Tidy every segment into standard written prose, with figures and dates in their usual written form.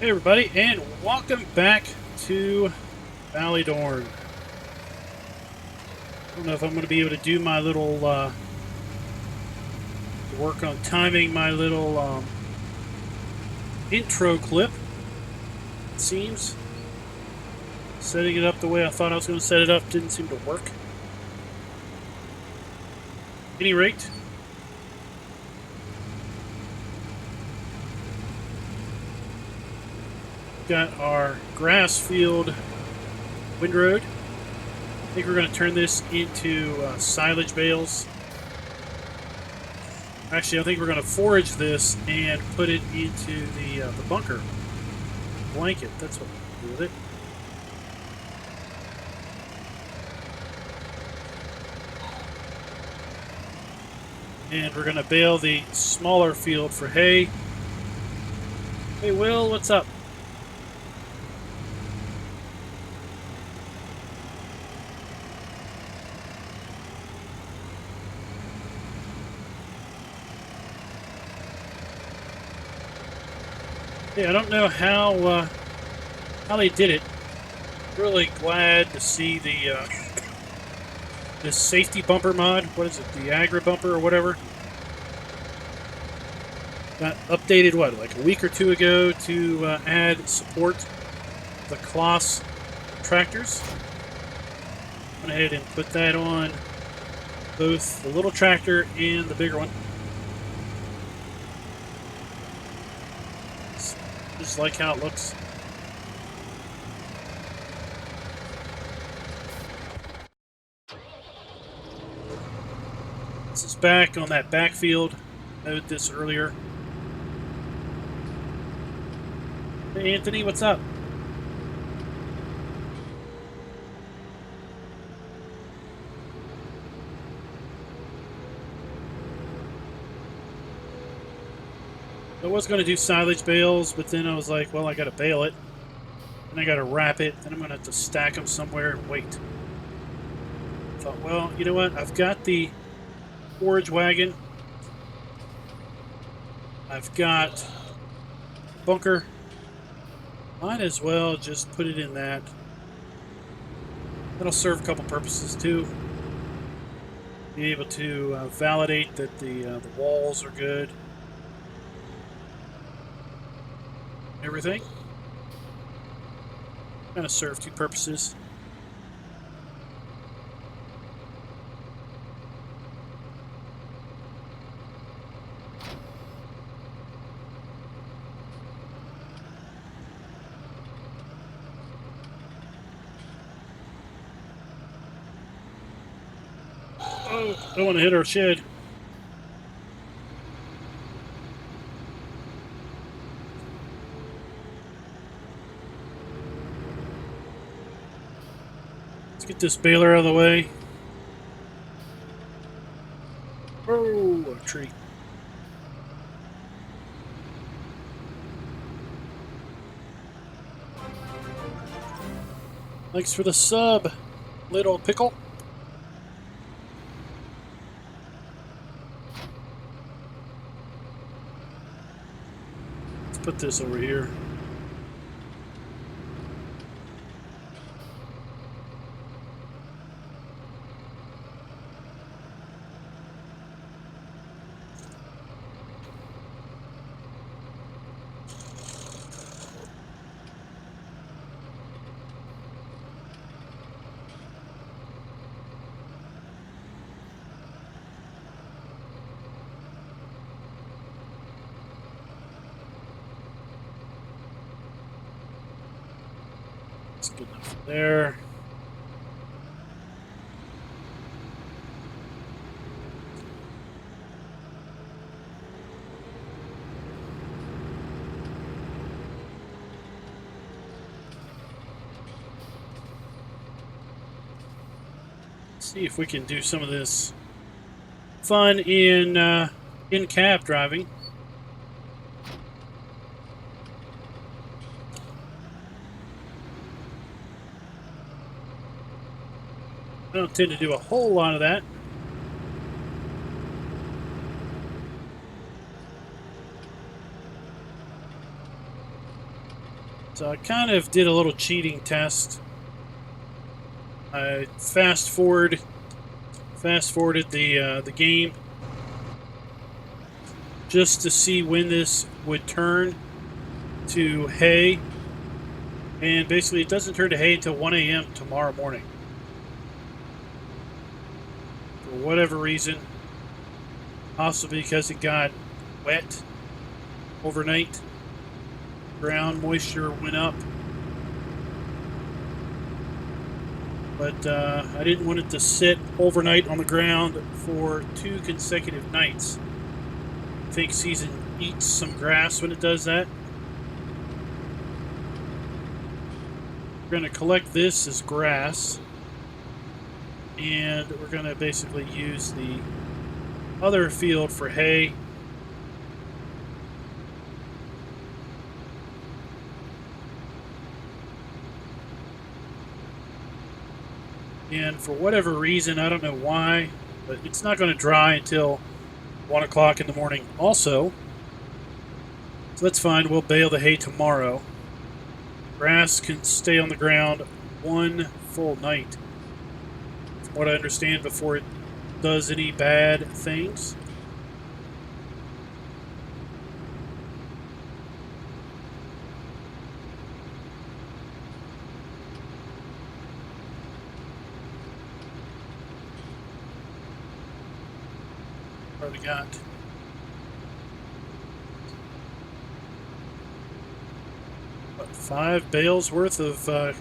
Hey everybody, and welcome back to Ballydorn. I don't know if I'm going to be able to do my little work on timing my little intro clip. It seems setting it up the way I thought I was going to set it up didn't seem to work. At any rate, got our grass field windroad. I think we're going to turn this into silage bales. Actually, I think we're going to forage this and put it into the bunker blanket. That's what we'll do with it. And we're going to bale the smaller field for hay. Hey, Will, what's up? Yeah, I don't know how they did it. Really glad to see the this safety bumper mod. What is it? The Agra bumper or whatever. Got updated like a week or two ago to add support the Kloss tractors. Went ahead and put that on both the little tractor and the bigger one. Just like how it looks. This is back on that backfield. Noted this earlier. Hey Anthony, what's up? I was going to do silage bales, but then I was like, well, I got to bale it. And I got to wrap it. Then I'm going to have to stack them somewhere and wait. I thought, well, you know what? I've got the forage wagon. I've got bunker. Might as well just put it in that. That'll serve a couple purposes too. Be able to validate that the walls are good. Everything. Kind of serve two purposes. Oh, don't want to hit our shed. Get this baler out of the way. Oh, a tree. Thanks for the sub, little pickle. Let's put this over here. That's good enough there. See if we can do some of this fun in cab driving. I don't tend to do a whole lot of that. So I kind of did a little cheating test. I fast-forwarded the game just to see when this would turn to hay. And basically it doesn't turn to hay until 1 a.m. tomorrow morning. For whatever reason. Possibly because it got wet overnight. Ground moisture went up. But I didn't want it to sit overnight on the ground for 2 consecutive nights. I think season eats some grass when it does that. We're going to collect this as grass. And we're going to basically use the other field for hay. And for whatever reason, I don't know why, but it's not going to dry until 1 o'clock in the morning also. So that's fine. We'll bale the hay tomorrow. Grass can stay on the ground 1 full night, from what I understand, before it does any bad things. Probably got what, 5 bales worth of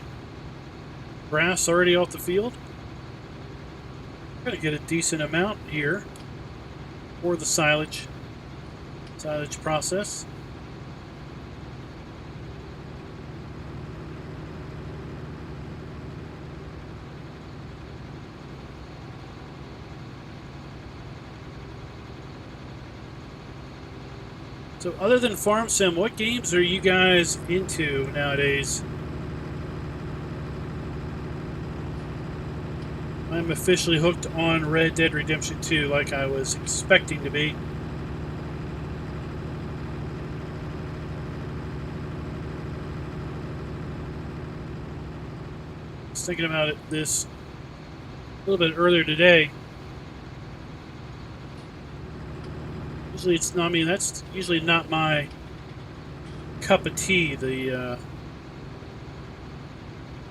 grass already off the field. We're going to get a decent amount here for the silage process. So other than Farm Sim, what games are you guys into nowadays? I'm officially hooked on Red Dead Redemption 2 like I was expecting to be. I was thinking about this a little bit earlier today. Usually it's not, I mean, that's usually not my cup of tea, the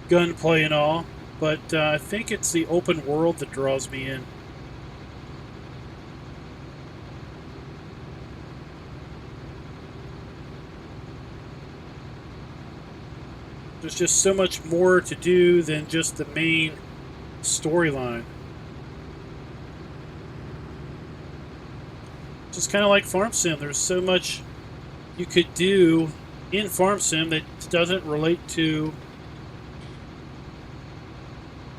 gunplay and all, but I think it's the open world that draws me in. There's just so much more to do than just the main storyline. Just kind of like Farm Sim, there's so much you could do in Farm Sim that doesn't relate to,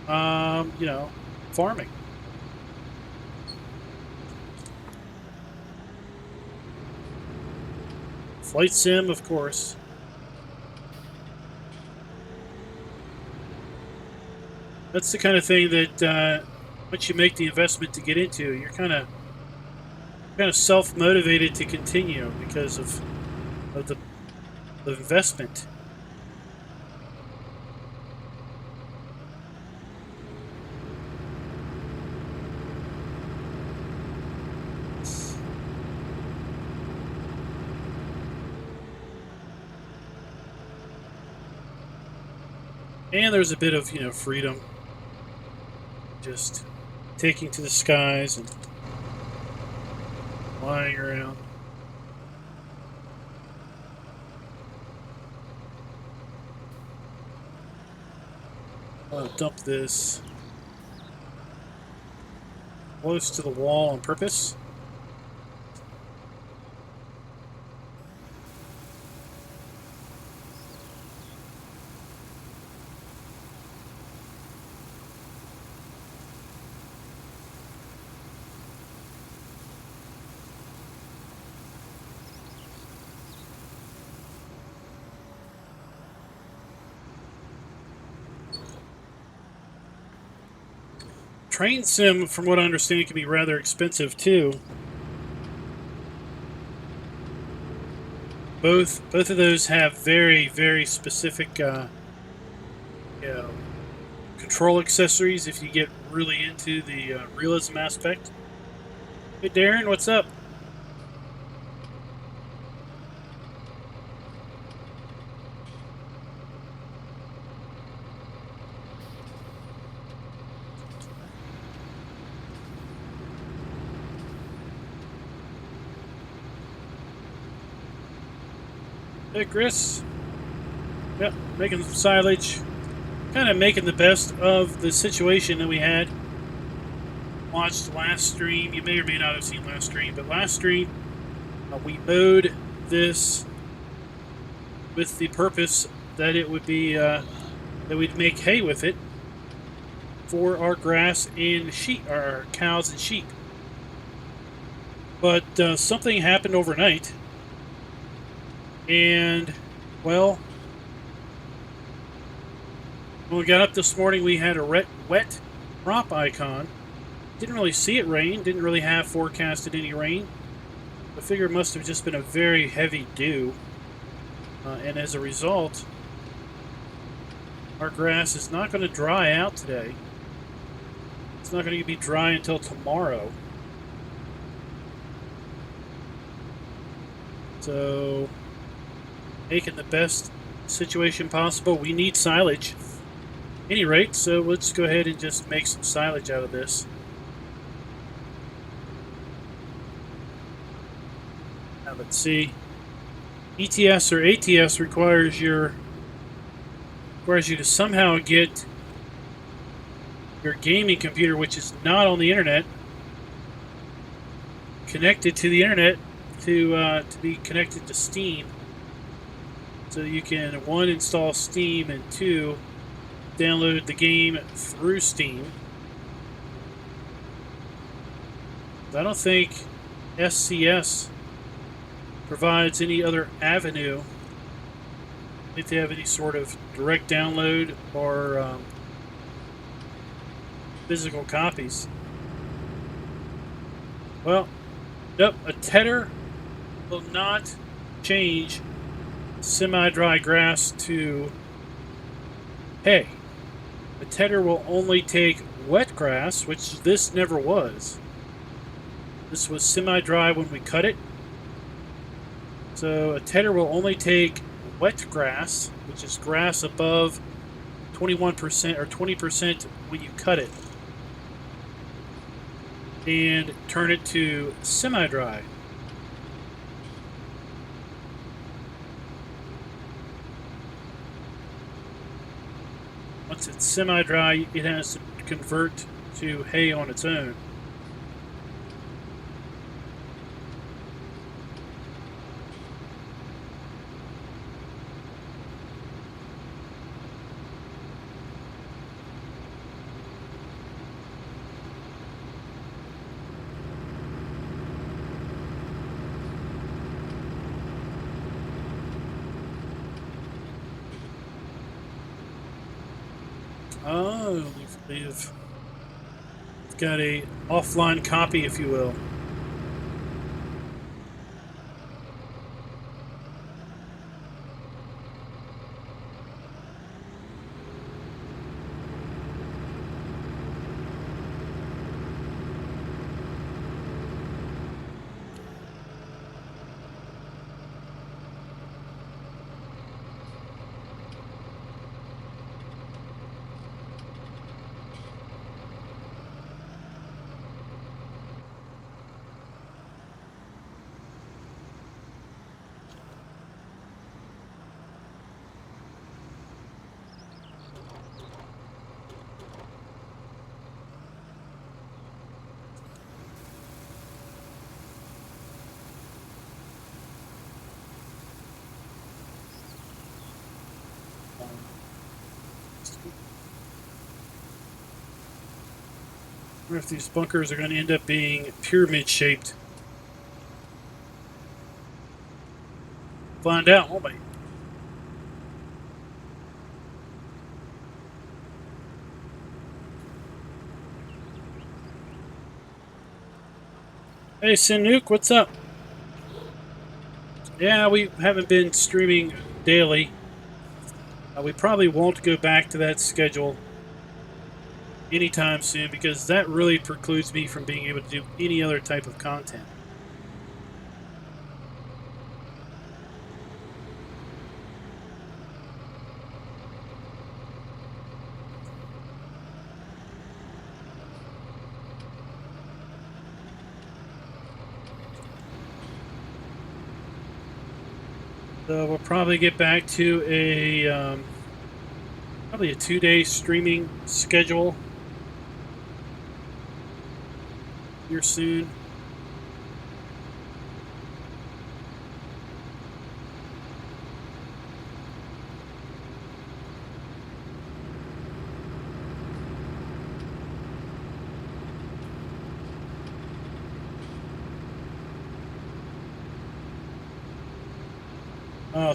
you know, farming. Flight Sim, of course. That's the kind of thing that once you make the investment to get into, you're kind of self-motivated to continue because of the investment. And there's a bit of, you know, freedom. Just taking to the skies and flying around. I'll dump this close to the wall on purpose. Train sim, from what I understand, can be rather expensive too. both of those have very, very specific you know, control accessories if you get really into the realism aspect. Hey Darren, what's up? Hey Chris. Yep, making some silage. Kind of making the best of the situation that we had. Watched last stream. You may or may not have seen last stream, but last stream we mowed this with the purpose that it would be that we'd make hay with it for our grass and sheep, our cows and sheep. But something happened overnight, and well, when we got up this morning, we had a wet crop icon. Didn't really see it rain. Didn't really have forecasted any rain. I figure it must have just been a very heavy dew. And as a result, our grass is not going to dry out today. It's not going to be dry until tomorrow. So, making the best situation possible. We need silage. At any rate, so let's go ahead and just make some silage out of this. Now let's see. ETS or ATS requires you to somehow get your gaming computer, which is not on the internet, connected to the internet to be connected to Steam. So you can, 1, install Steam, and 2, download the game through Steam. I don't think SCS provides any other avenue if they have any sort of direct download or physical copies. Well, nope, a tedder will not change semi-dry grass to hay. A tedder will only take wet grass, which this never was. This was semi-dry when we cut it. So a tedder will only take wet grass, which is grass above 21% or 20% when you cut it, and turn it to semi-dry. Once it's semi-dry, it has to convert to hay on its own. Oh, they've got a offline copy, if you will. I wonder if these bunkers are going to end up being pyramid-shaped. Find out, won't we? Hey, Sinuke, what's up? Yeah, we haven't been streaming daily. We probably won't go back to that schedule anytime soon because that really precludes me from being able to do any other type of content. So we'll probably get back to a probably a 2-day streaming schedule here soon.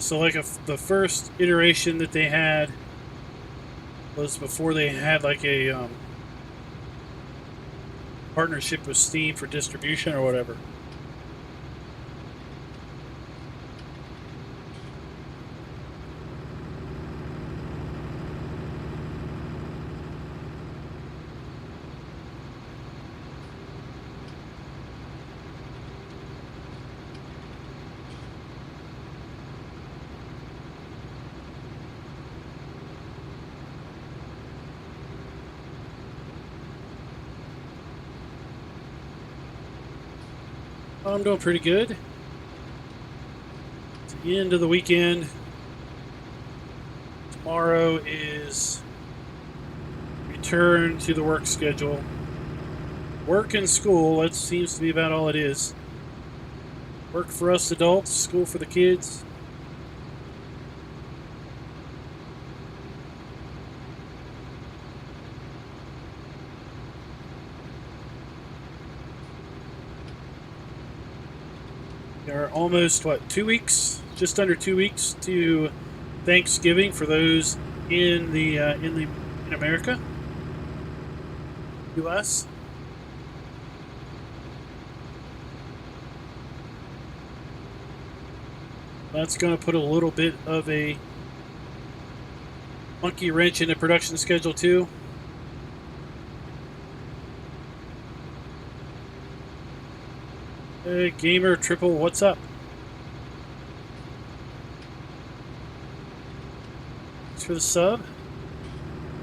So like the first iteration that they had was before they had like a partnership with Steam for distribution or whatever. I'm doing pretty good. It's the end of the weekend. Tomorrow is return to the work schedule. Work and school, that seems to be about all it is. Work for us adults, school for the kids. There are almost, what, 2 weeks? Just under 2 weeks to Thanksgiving for those in America, U.S. That's going to put a little bit of a monkey wrench in the production schedule too. Hey, Gamer Triple, what's up? Thanks for the sub.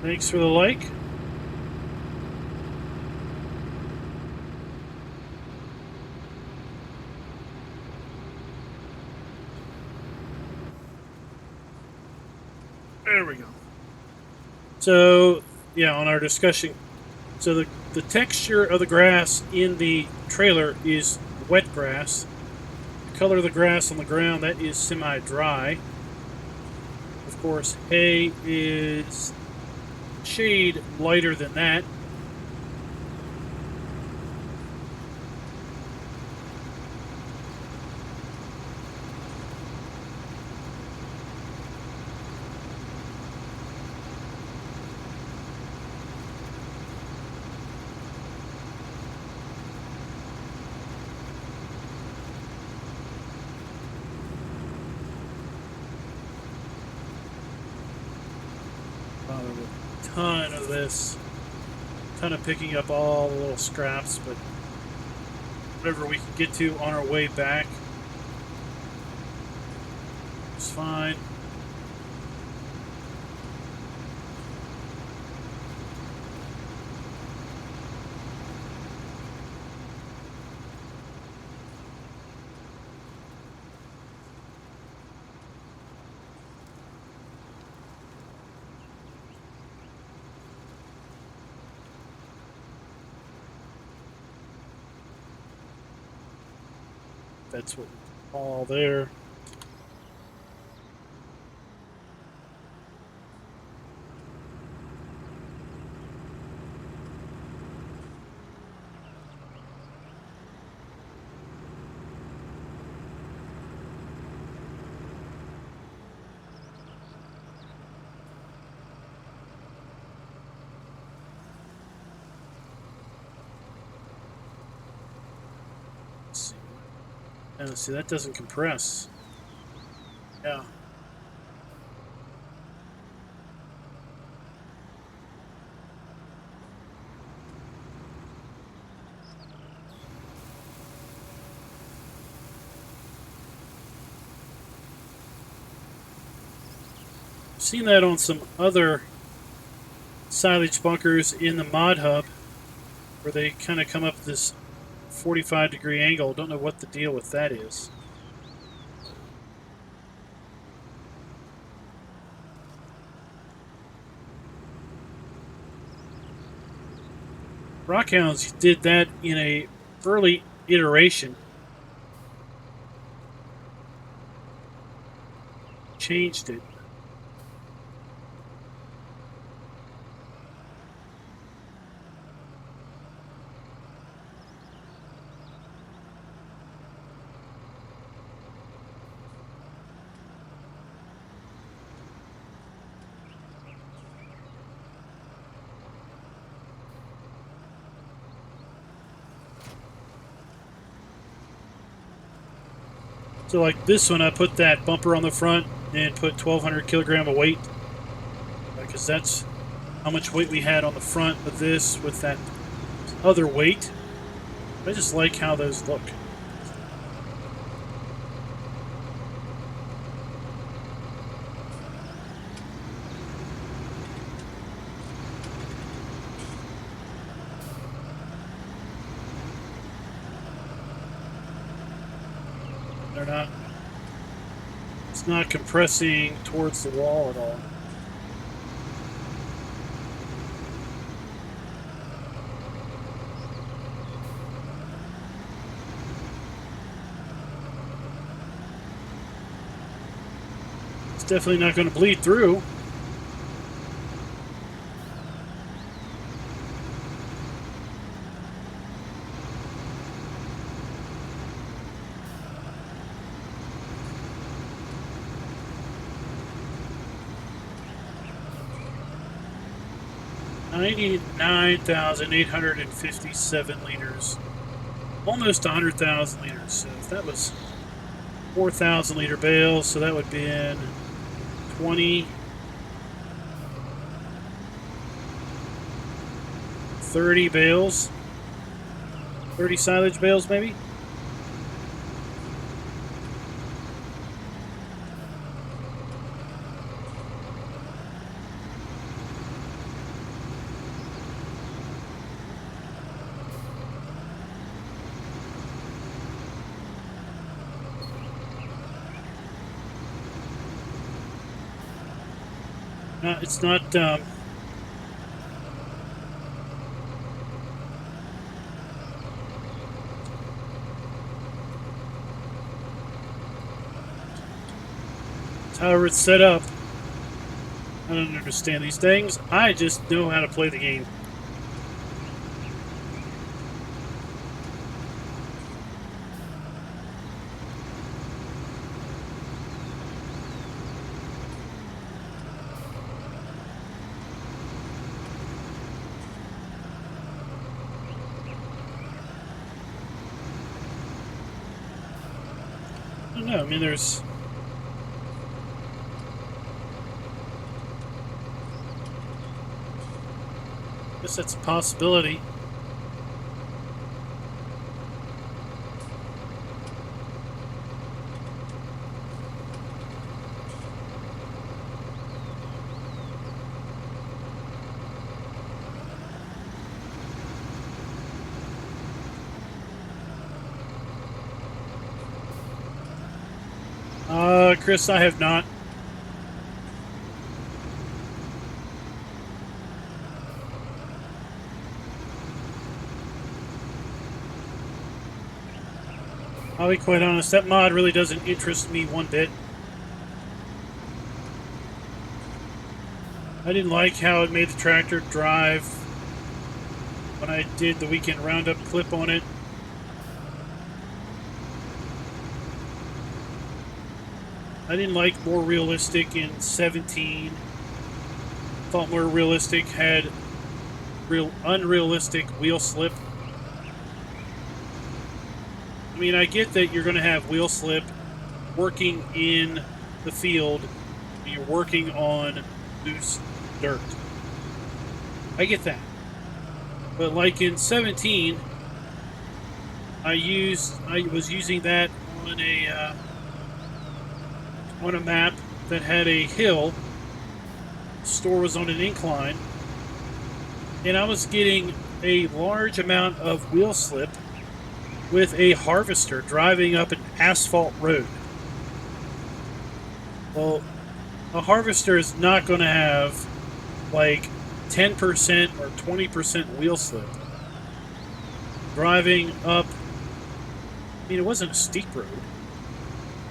Thanks for the like. There we go. So, yeah, on our discussion, so the texture of the grass in the trailer is wet grass. The color of the grass on the ground, that is semi-dry. Of course, hay is shade lighter than that. Ton of this, ton of picking up all the little scraps, but whatever we can get to on our way back, it's fine. That's what we call there. Let's see, that doesn't compress. Yeah. I've seen that on some other silage bunkers in the mod hub, where they kind of come up this 45-degree angle. Don't know what the deal with that is. Rockhounds did that in a early iteration. Changed it. So like this one, I put that bumper on the front and put 1,200 kilogram of weight, because that's how much weight we had on the front of this with that other weight. I just like how those look. They're not, it's not compressing towards the wall at all. It's definitely not going to bleed through. $99,857 liters, almost 100,000 liters. So if that was 4,000 liter bales, so that would be in 20, 30 bales, 30 silage bales maybe. It's not. However it's set up. I don't understand these things. I just know how to play the game. I don't know. I mean, there's. I guess that's a possibility. Chris, I have not. I'll be quite honest, that mod really doesn't interest me one bit. I didn't like how it made the tractor drive when I did the weekend roundup clip on it. I didn't like more realistic in 17. Thought more realistic had unrealistic wheel slip. I mean, I get that you're going to have wheel slip working in the field when you're working on loose dirt. I get that. But like in 17, I was using that on a map that had a hill. The store was on an incline, and I was getting a large amount of wheel slip with a harvester driving up an asphalt road. Well, a harvester is not going to have like 10% or 20% wheel slip driving up. I mean, it wasn't a steep road.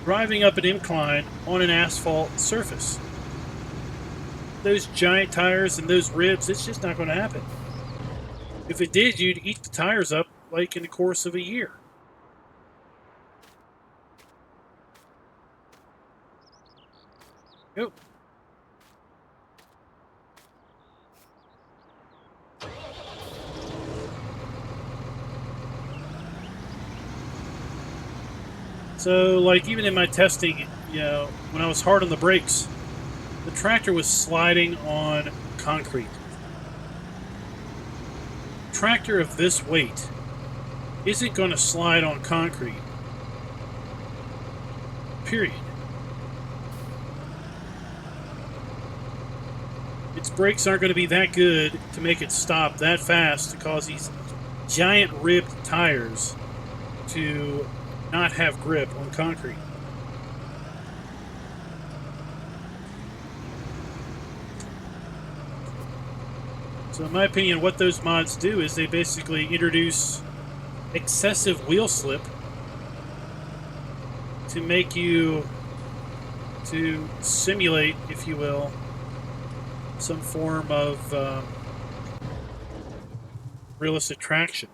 Driving up an incline on an asphalt surface. Those giant tires and those ribs, it's just not going to happen. If it did, you'd eat the tires up like in the course of a year. Go. So, like, even in my testing, you know, when I was hard on the brakes, the tractor was sliding on concrete. A tractor of this weight isn't going to slide on concrete. Period. Its brakes aren't going to be that good to make it stop that fast to cause these giant ribbed tires to not have grip on concrete. So in my opinion, what those mods do is they basically introduce excessive wheel slip to make you to simulate, if you will, some form of realistic traction.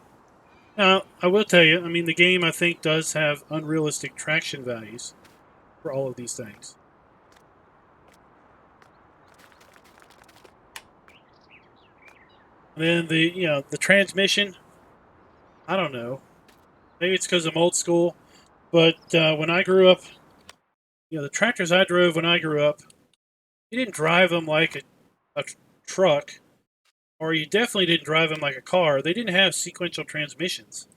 Now, I will tell you, I mean, the game, I think, does have unrealistic traction values for all of these things. And then the transmission, I don't know. Maybe it's because I'm old school, but when I grew up, the tractors I drove when I grew up, you didn't drive them like a truck, or you definitely didn't drive them like a car. They didn't have sequential transmissions.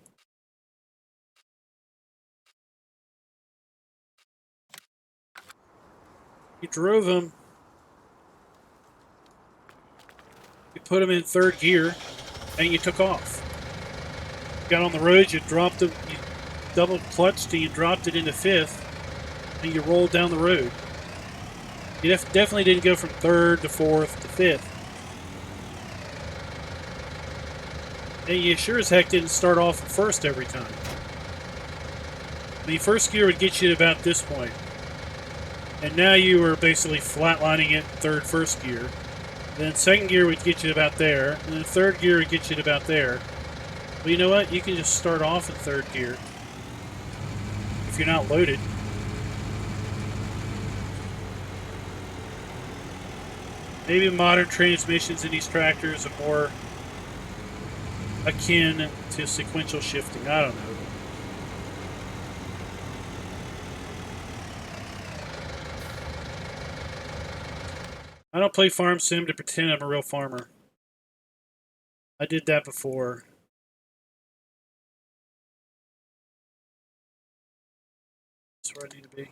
You drove them, you put them in third gear, and you took off. You got on the road, you dropped them, you double clutched, and you dropped it into fifth, and you rolled down the road. You definitely didn't go from third to fourth to fifth. And you sure as heck didn't start off at first every time. The first gear would get you to about this point. And now you were basically flatlining it in first gear. Then second gear would get you to about there. And then third gear would get you to about there. Well, you know what? You can just start off in third gear if you're not loaded. Maybe modern transmissions in these tractors are more akin to sequential shifting. I don't know. I don't play Farm Sim to pretend I'm a real farmer. I did that before. That's where I need to be.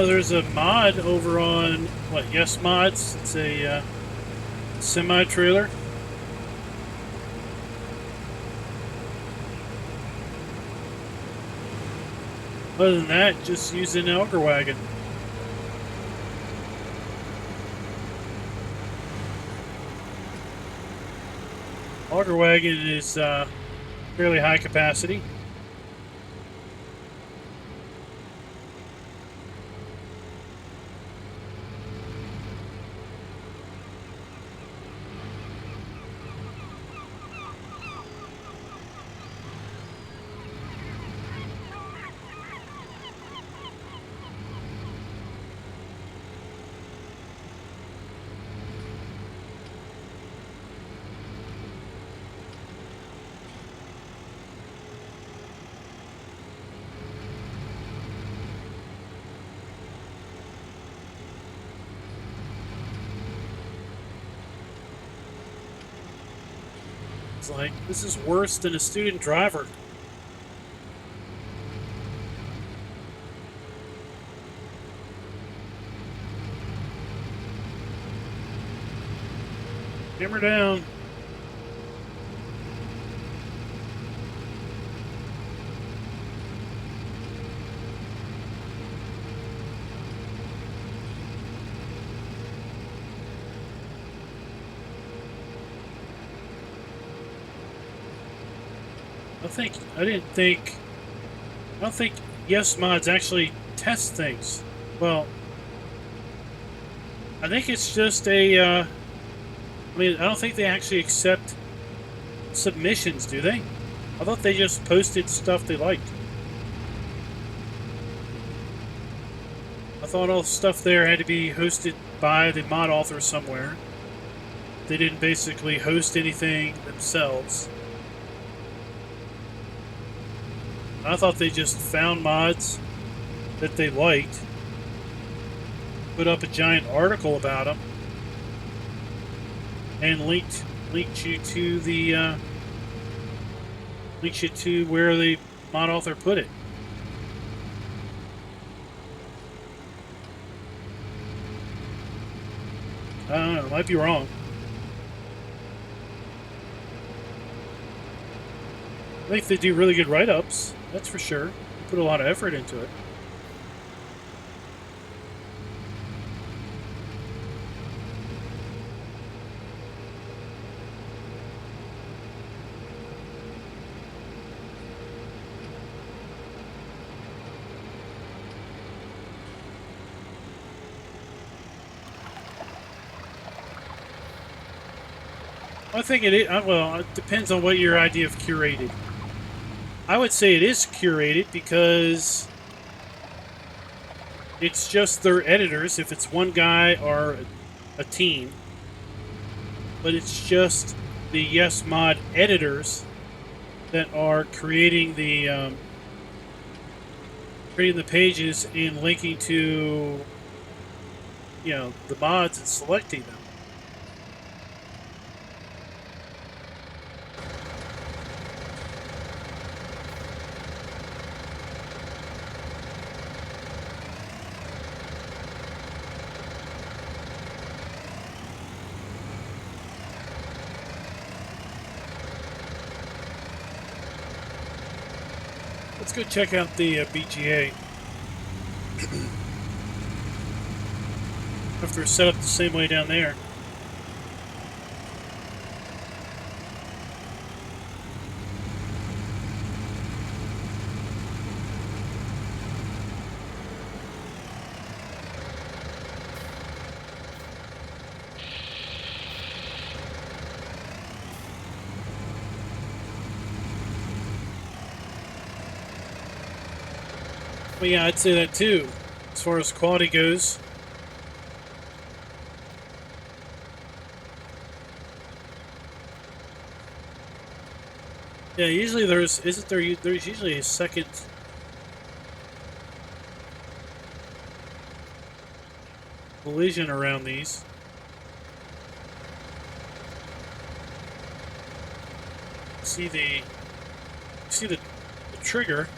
There's a mod over on, Yes Mods. It's a semi-trailer. Other than that, just use an auger wagon. Auger wagon is fairly high capacity. It's like, this is worse than a student driver. Hammer down. I don't think Yes Mods actually test things. Well, I think it's just I don't think they actually accept submissions, do they? I thought they just posted stuff they liked. I thought all the stuff there had to be hosted by the mod author somewhere. They didn't basically host anything themselves. I thought they just found mods that they liked, put up a giant article about them, and linked you to the linked you to where the mod author put it. I don't know, I might be wrong. I think they do really good write-ups, that's for sure. They put a lot of effort into it. I think it is, well, it depends on what your idea of curated. I would say it is curated because it's just their editors, if it's one guy or a team, but it's just the Yes Mod editors that are creating the pages and linking to, you know, the mods and selecting them. Let's go check out the BGA. If they're set up the same way down there. Well, yeah, I'd say that too, as far as quality goes. Yeah, usually there's usually a second collision around these. See the trigger.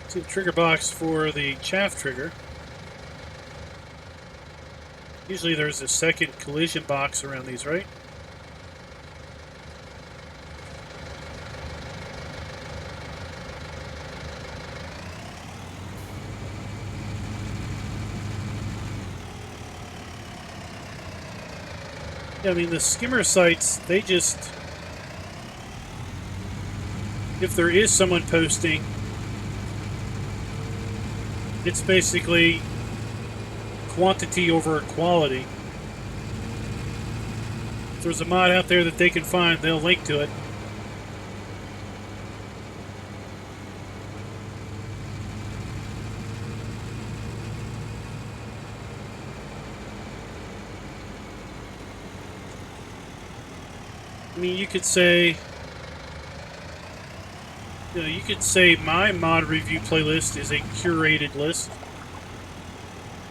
See the trigger box for the chaff trigger. Usually there's a second collision box around these, right? Yeah, I mean, the skimmer sites, they just, if there is someone posting, it's basically quantity over quality. If there's a mod out there that they can find, they'll link to it. I mean, you could say, you could say my mod review playlist is a curated list.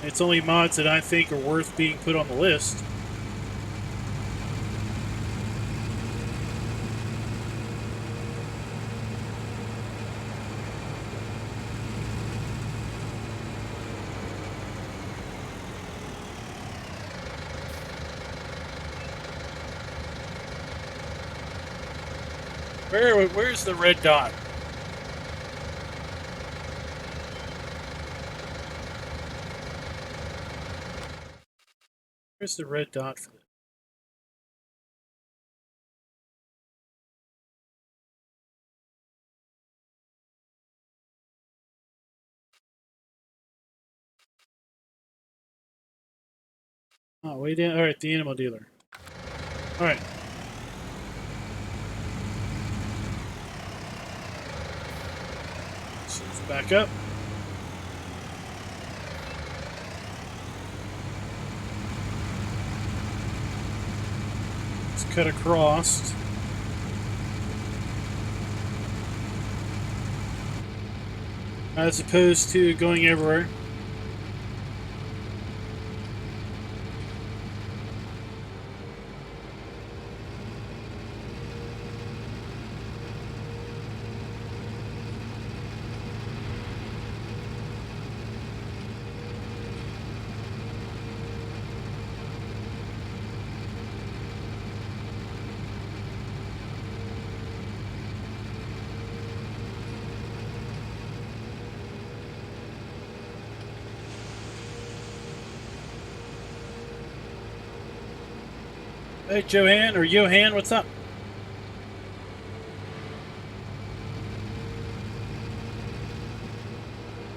It's only mods that I think are worth being put on the list. Where's the red dot? Where's the red dot for this? Oh, way down. All right, the animal dealer. All right. So let's back up. Let's cut across. As opposed to going everywhere. Hey, Johan, what's up?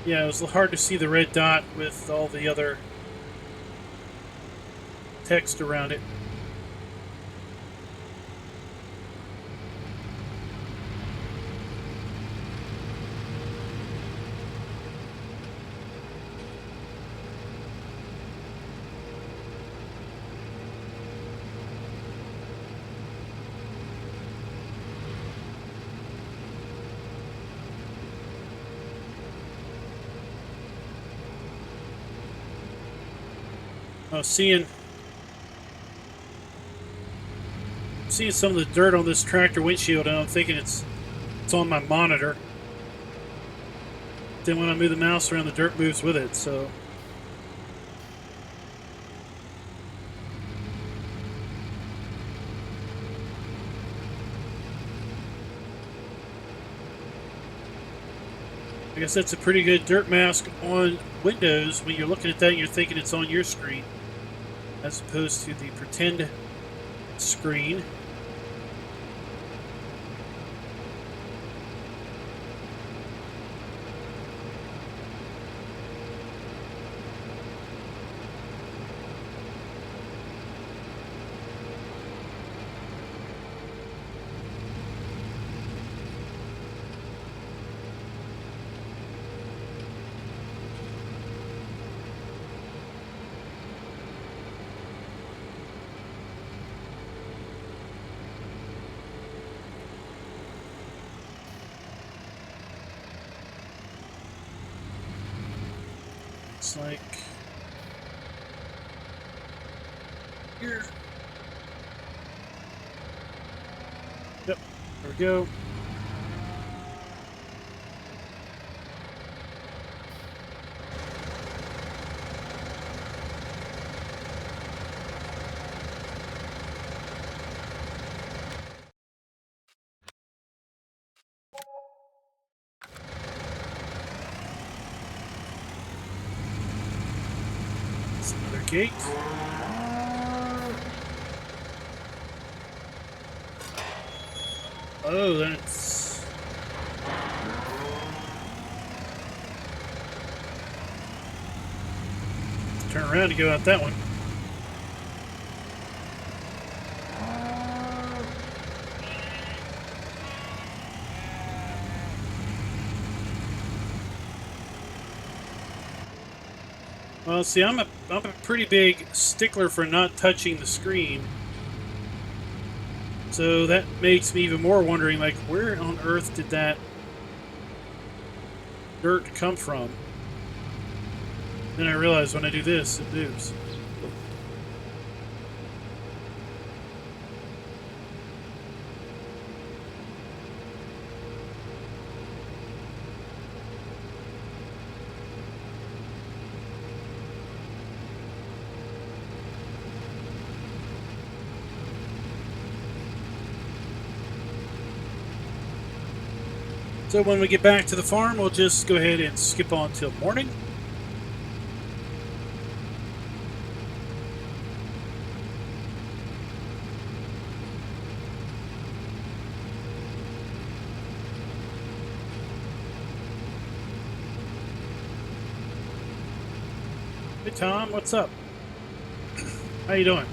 Yeah, it was hard to see the red dot with all the other text around it. Oh, seeing some of the dirt on this tractor windshield, and I'm thinking it's on my monitor. Then when I move the mouse around, the dirt moves with it. So I guess that's a pretty good dirt mask on Windows when you're looking at that and you're thinking it's on your screen, as opposed to the pretend screen. It's like here. Yep, there we go. It's another gate. Oh, that's... Turn around to go out that one. Well, see, I'm a pretty big stickler for not touching the screen. So that makes me even more wondering, like, where on earth did that dirt come from? Then I realize when I do this, it moves. So when we get back to the farm, we'll just go ahead and skip on till morning. Hey Tom, what's up? How you doing?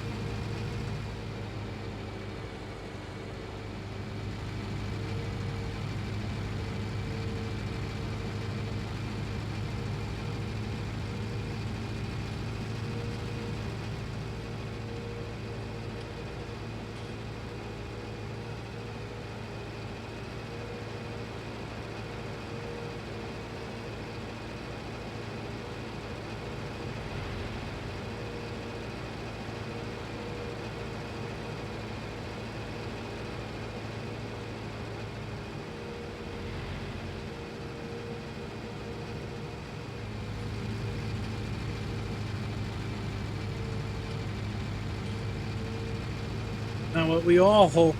Now, what we all hope,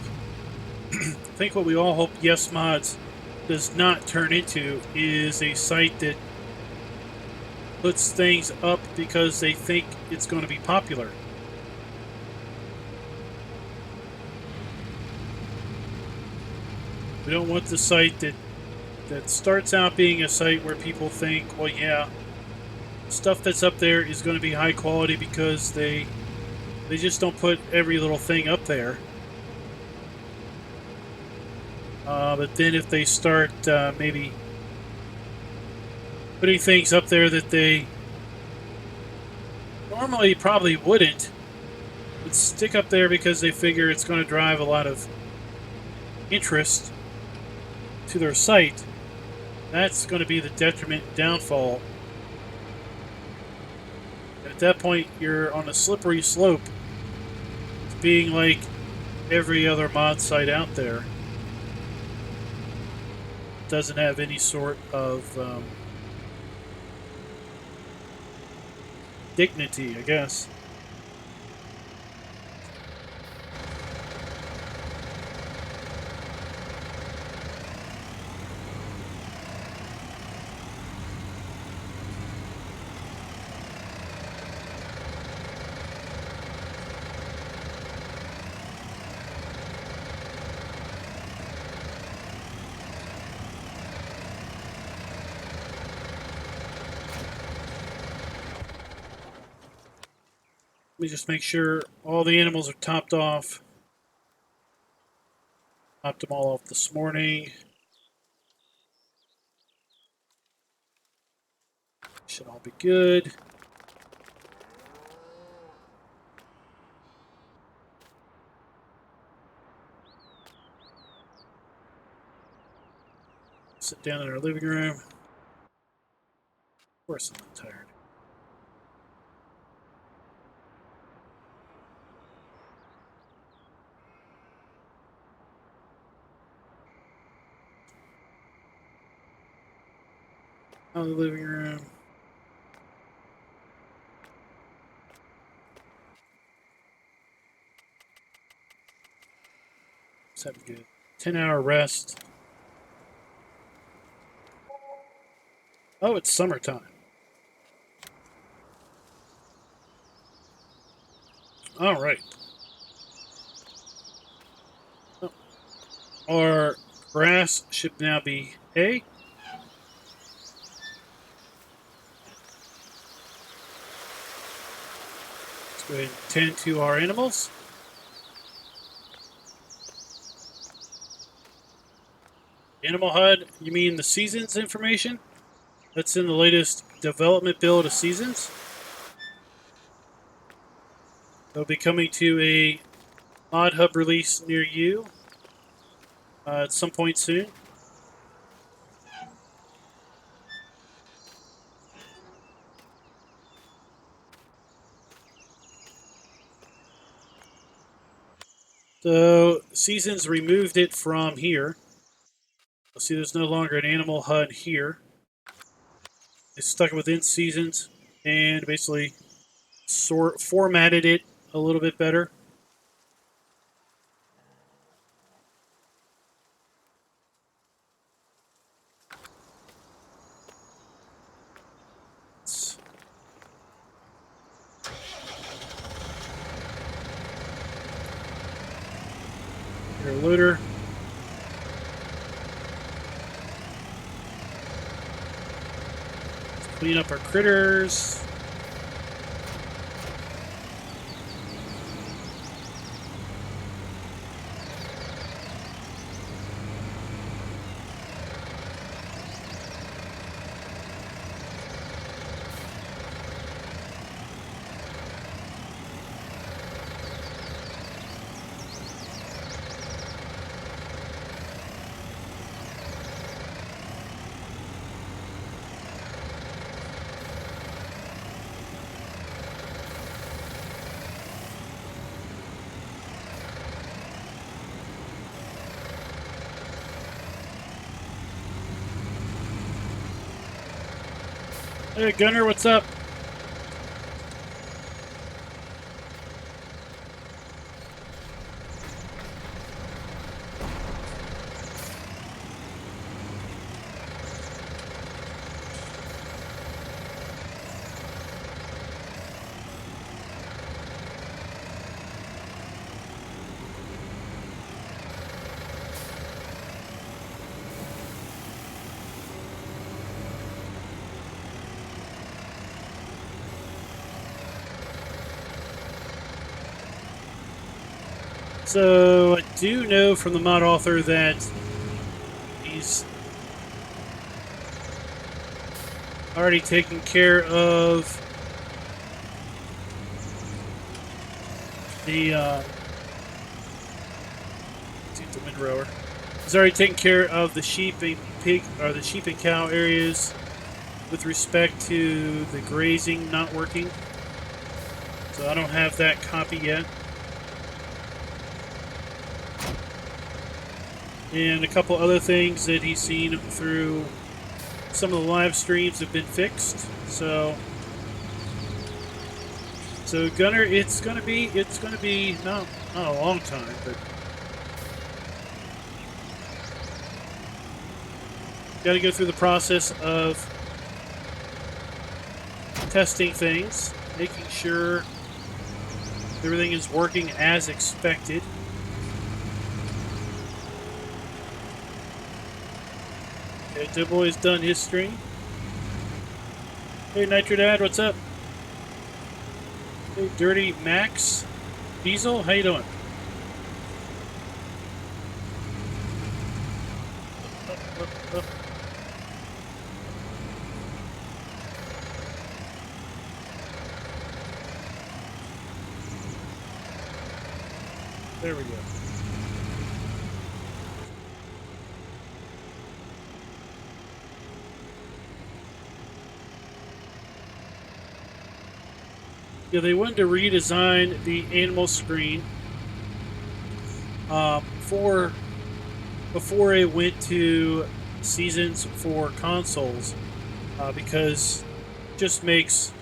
I think what we all hope Yes Mods does not turn into is a site that puts things up because they think it's going to be popular. We don't want the site that starts out being a site where people think, well, yeah, stuff that's up there is going to be high quality because they just don't put every little thing up there. But then if they start maybe putting things up there that they normally probably wouldn't, but stick up there because they figure it's going to drive a lot of interest to their site, that's going to be the detriment and downfall. And at that point, you're on a slippery slope to being like every other mod site out there. Doesn't have any sort of dignity, I guess. Let me just make sure all the animals are topped off. Topped them all off this morning. Should all be good. Sit down in our living room. Of course I'm not tired. Out of the living room. Let's have a good 10-hour rest. Oh, it's summertime. All right. Oh. Our grass should now be hay. Let's go ahead and tend to our animals. Animal HUD, you mean the Seasons information? That's in the latest development build of Seasons. They'll be coming to a mod hub release near you at some point soon. So Seasons removed it from here. You'll see there's no longer an animal HUD here. They stuck it within Seasons and basically formatted it a little bit better. loader. Let's clean up our critters. Hey, Gunner, what's up? So I do know from the mod author that he's already taken care of the windrower. He's already taken care of the sheep and pig, or the sheep and cow areas with respect to the grazing not working. So I don't have that copy yet. And a couple other things that he's seen through some of the live streams have been fixed. So Gunner, it's gonna be not a long time, but got to go through the process of testing things, making sure everything is working as expected. Okay, Doughboy's done his stream. Hey, Nitro Dad, what's up? Hey, Dirty Max Diesel, how you doing? Up. There we go. Yeah, they wanted to redesign the animal screen before it went to seasons for consoles, because it just makes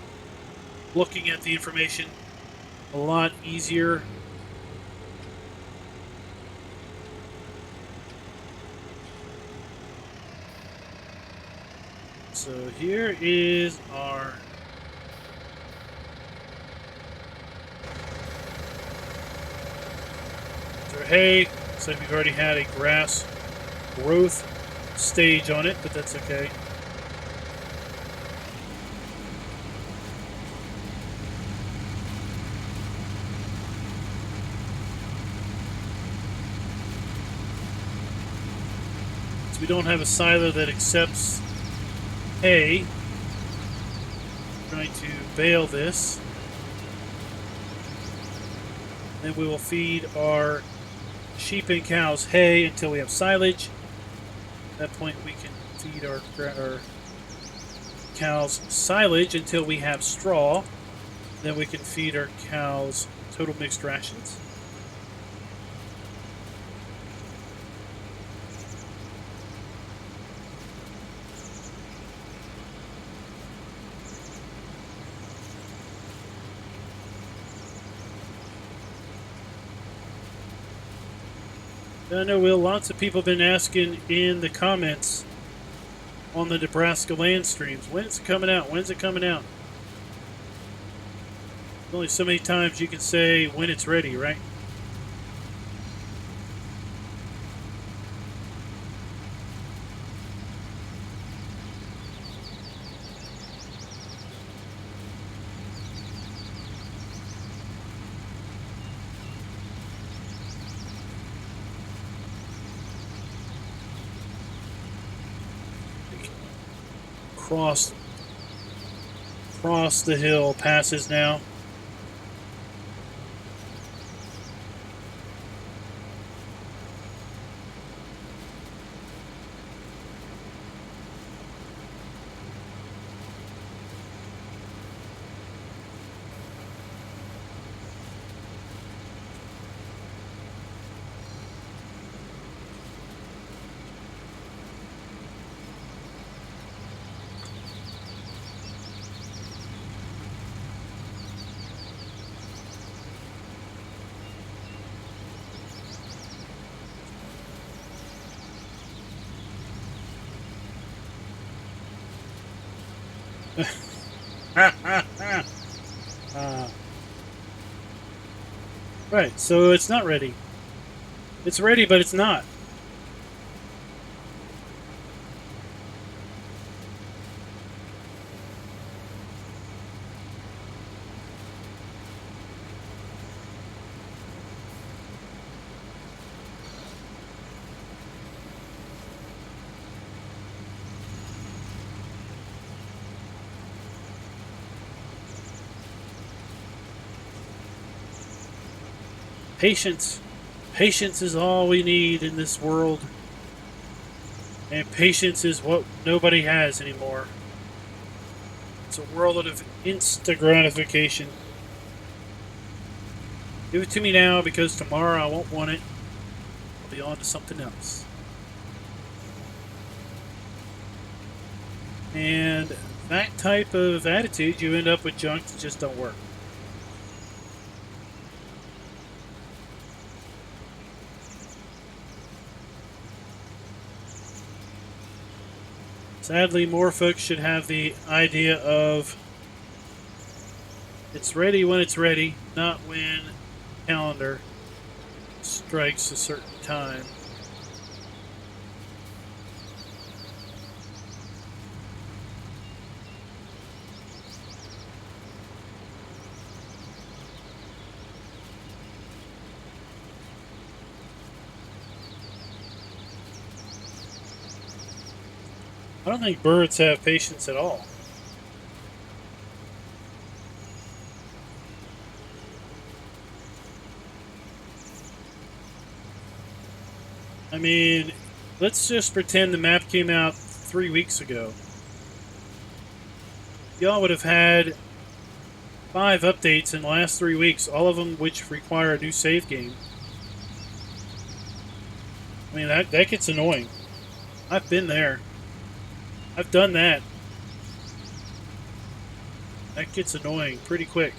looking at the information a lot easier. So here is our hay. Looks like we've already had a grass growth stage on it, but that's okay. So we don't have a silo that accepts hay. I'm going to bale this. Then we will feed our sheep and cows hay until we have silage. At that point we can feed our cows silage until we have straw. Then we can feed our cows total mixed rations. I know, Will, lots of people have been asking in the comments on the Nebraska land streams, when's it coming out? When's it coming out? There's only so many times you can say when it's ready, right? cross the hill passes now. Right, so it's not ready. It's ready, but it's not. Patience. Patience is all we need in this world. And patience is what nobody has anymore. It's a world of instant gratification. Give it to me now because tomorrow I won't want it. I'll be on to something else. And that type of attitude, you end up with junk that just don't work. Sadly, more folks should have the idea of it's ready when it's ready, not when calendar strikes a certain time. I don't think birds have patience at all. I mean, let's just pretend the map came out 3 weeks ago. Y'all would have had 5 updates in the last 3 weeks, all of them which require a new save game. I mean, that gets annoying. I've been there. I've done that. That gets annoying pretty quick.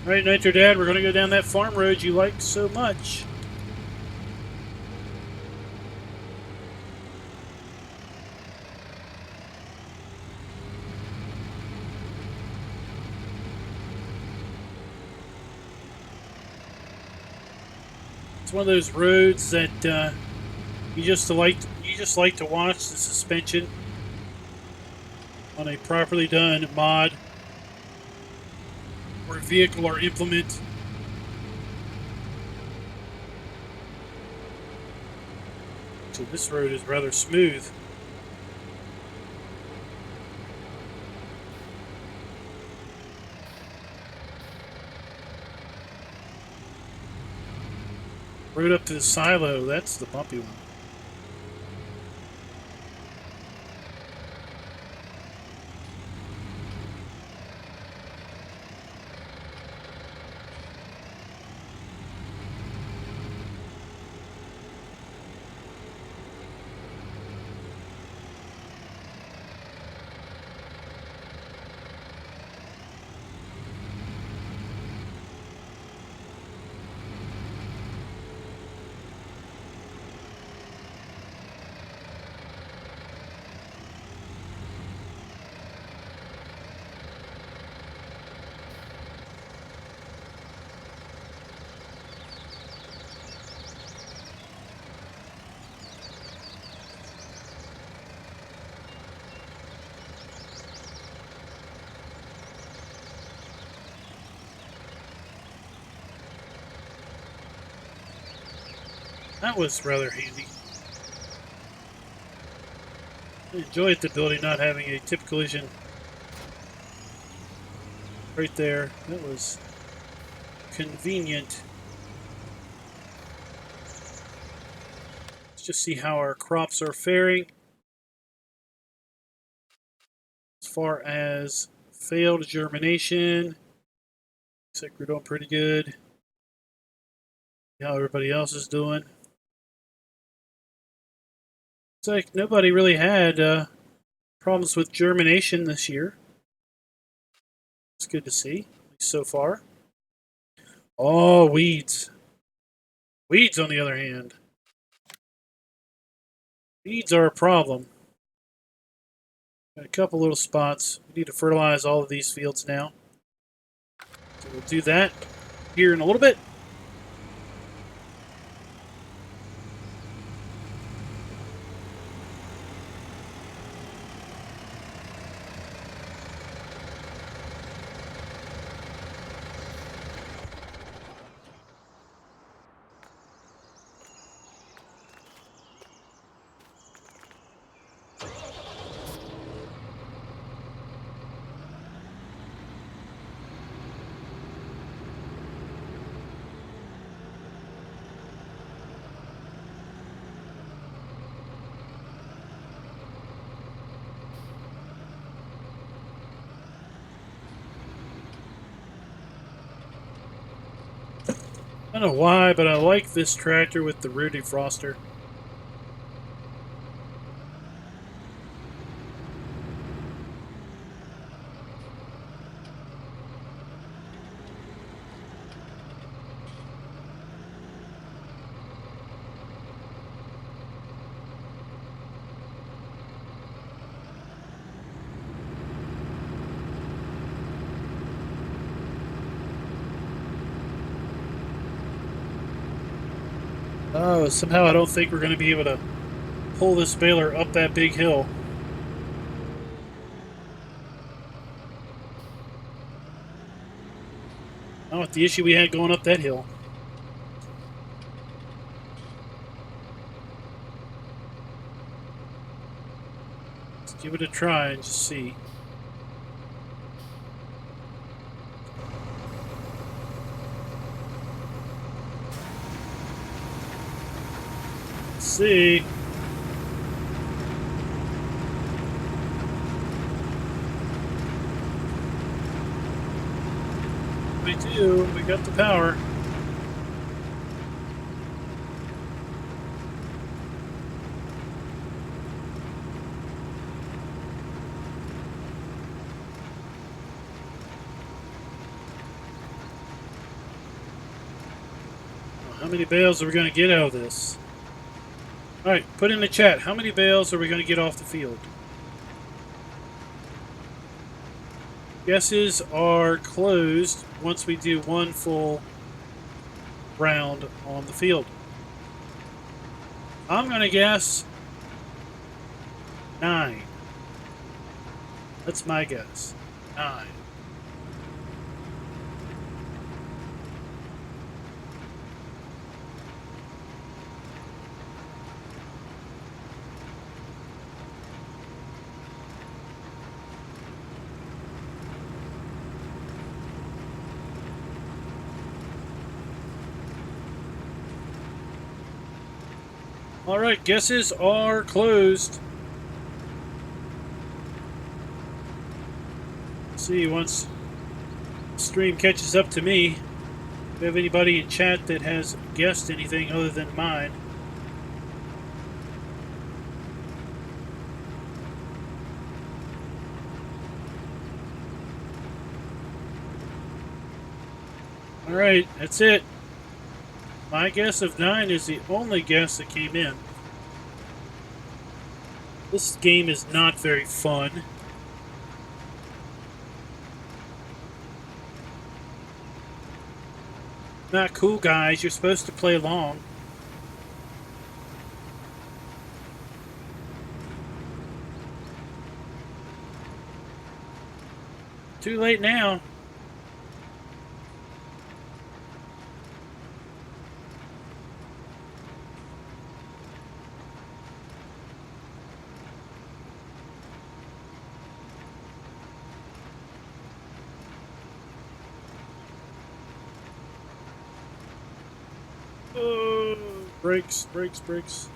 Right, Nitro Dad, we're going to go down that farm road you like so much. It's one of those roads that you just like to watch the suspension on a properly done mod or vehicle or implement. So this road is rather smooth. Road up to the silo, that's the bumpy one. That was rather handy. I enjoyed the ability not having a tip collision right there. That was convenient. Let's just see how our crops are faring. As far as failed germination, looks like we're doing pretty good. See how everybody else is doing. It's like nobody really had problems with germination this year. It's good to see, at least so far. Oh, weeds. Weeds, on the other hand. Weeds are a problem. Got a couple little spots. We need to fertilize all of these fields now. So we'll do that here in a little bit. I don't know why, but I like this tractor with the rear defroster. Oh, somehow I don't think we're going to be able to pull this baler up that big hill. Not with the issue we had going up that hill. Let's give it a try and just see. Let's see. We do. We got the power. How many bales are we going to get out of this? Alright, put in the chat. How many bales are we going to get off the field? Guesses are closed once we do one full round on the field. I'm going to guess 9. That's my guess. 9. Alright, guesses are closed. Let's see, once the stream catches up to me, if we have anybody in chat that has guessed anything other than mine. Alright, that's it. My guess of 9 is the only guess that came in. This game is not very fun. Not cool, guys. You're supposed to play along. Too late now. Oh, brakes, brakes, brakes.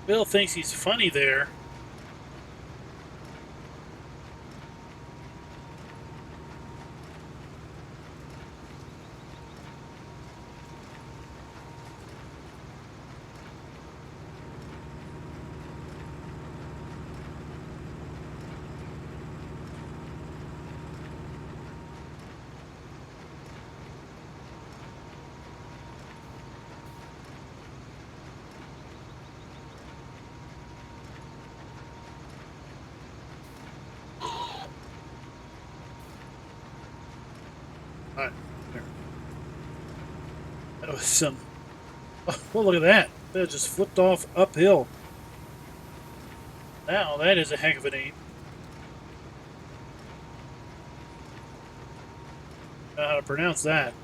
Bill thinks he's funny there. All right, there. That was some. Oh, look at that! That just flipped off uphill. Now that is a heck of an aim. I don't know how to pronounce that.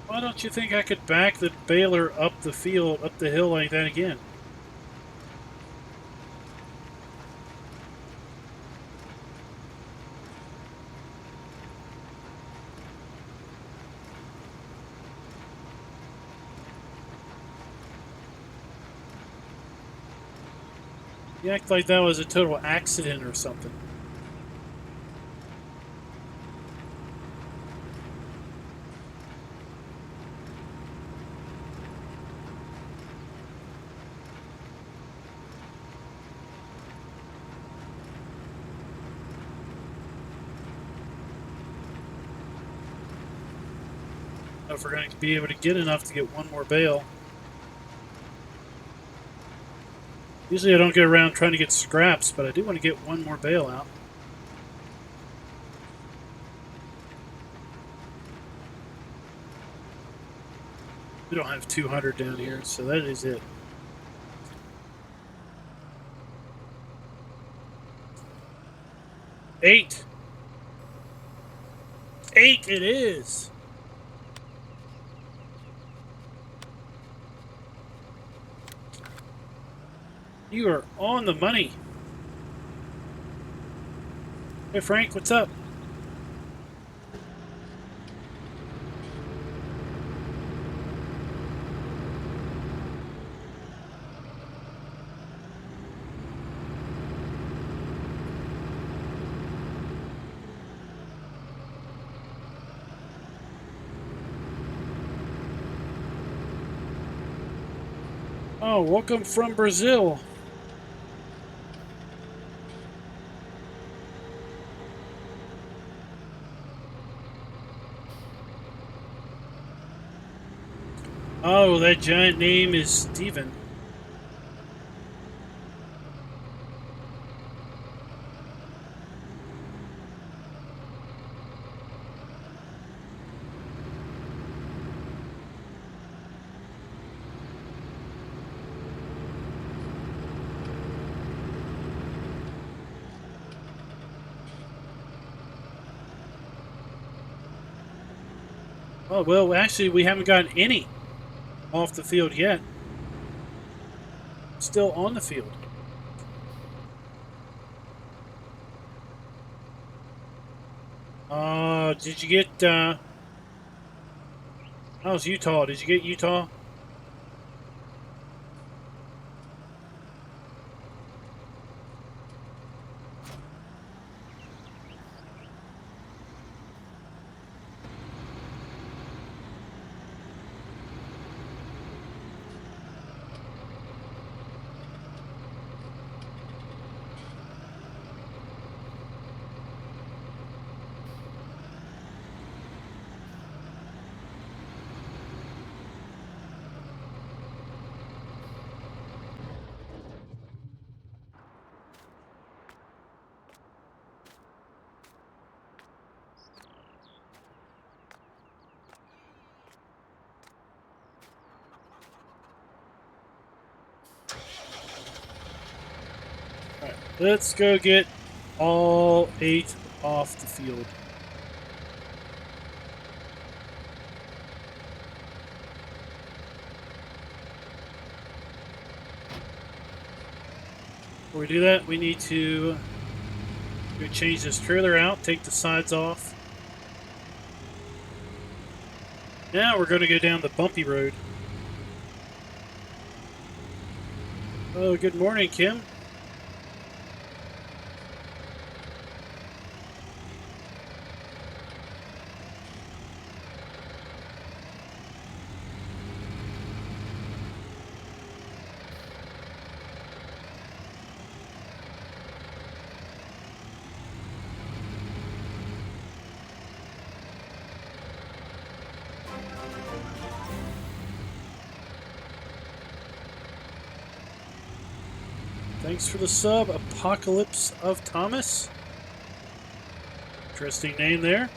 Why don't you think I could back the baler up the field, up the hill like that again? You act like that was a total accident or something. If we're going to be able to get enough to get one more bale. Usually I don't get around trying to get scraps, but I do want to get one more bale out. We don't have 200 down here, so that is it. Eight it is. You are on the money. Hey Frank, what's up? Oh, welcome from Brazil. Oh, that giant name is Steven. Oh, well, actually, we haven't gotten any off the field yet. Still on the field. Did you get, how's Utah? Did you get Utah? Let's go get all 8 off the field. Before we do that, we need to change this trailer out, take the sides off. Now we're going to go down the bumpy road. Oh, good morning, Kim. Thanks for the sub, Apocalypse of Thomas. Interesting name there.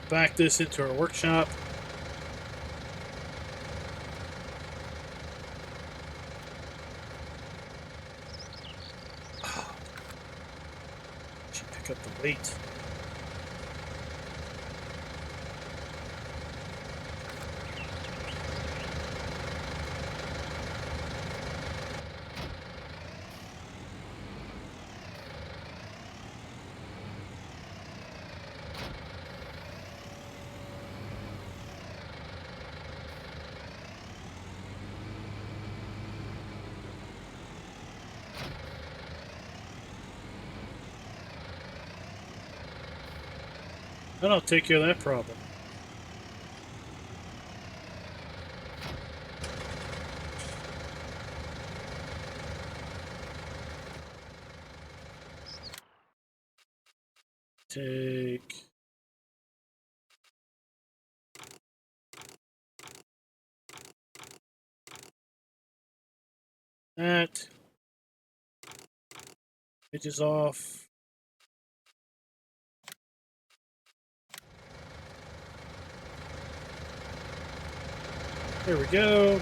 Back this into our workshop. Oh. Should pick up the weight. Then I'll take care of that problem. Take that. Edges off. There we go.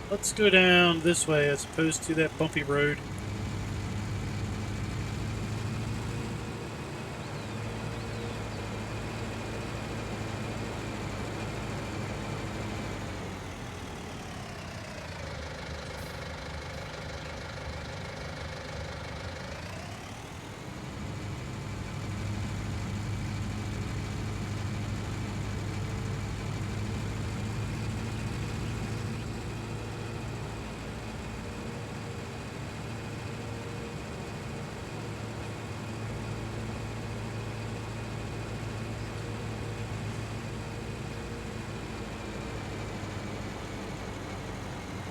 Let's go down this way as opposed to that bumpy road.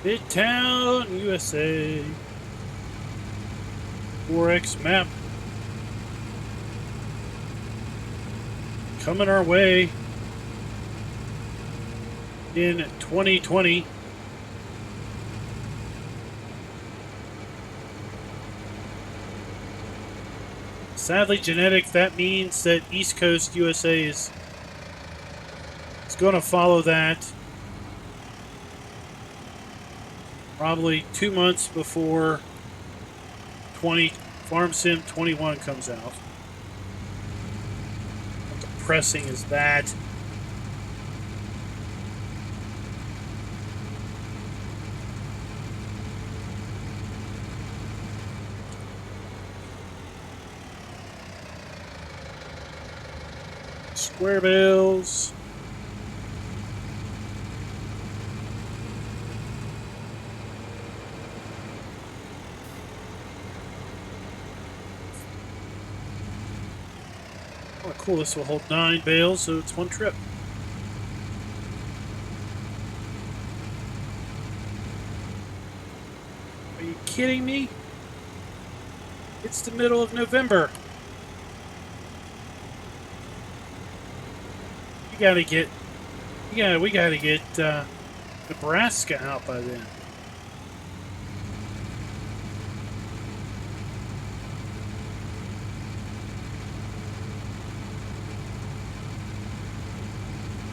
Midtown, USA. 4X map. Coming our way in 2020. Sadly genetic, that means that East Coast USA is going to follow that. Probably 2 months before Farm Sim 21 comes out. How depressing is that? Square bales. Oh, cool. This will hold 9 bales, so it's one trip. Are you kidding me? It's the middle of November. We gotta get Nebraska out by then.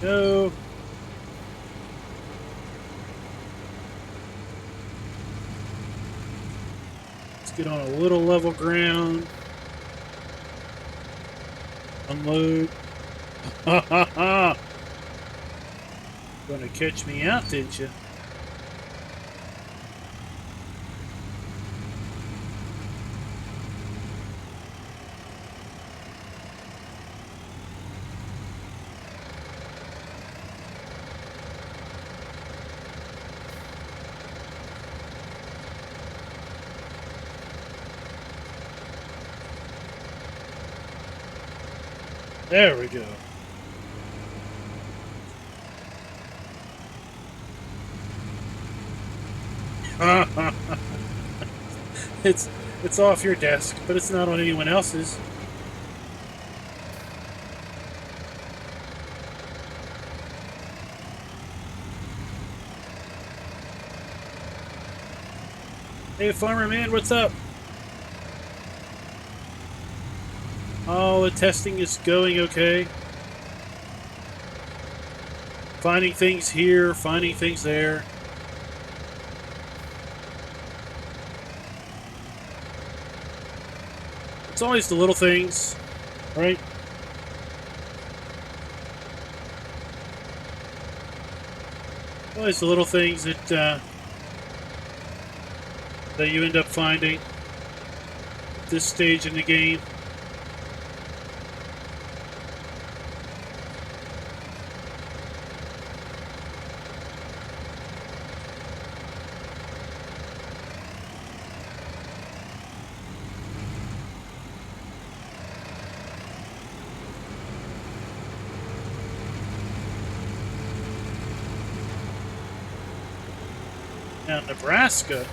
No. Let's get on a little level ground. Unload. Ha ha ha! Gonna catch me out, didn't you? There we go. It's off your desk, but it's not on anyone else's. Hey, farmer man, what's up? Oh, the testing is going okay. Finding things here, finding things there. It's always the little things, right? Always the little things that you end up finding at this stage in the game. Now, Nebraska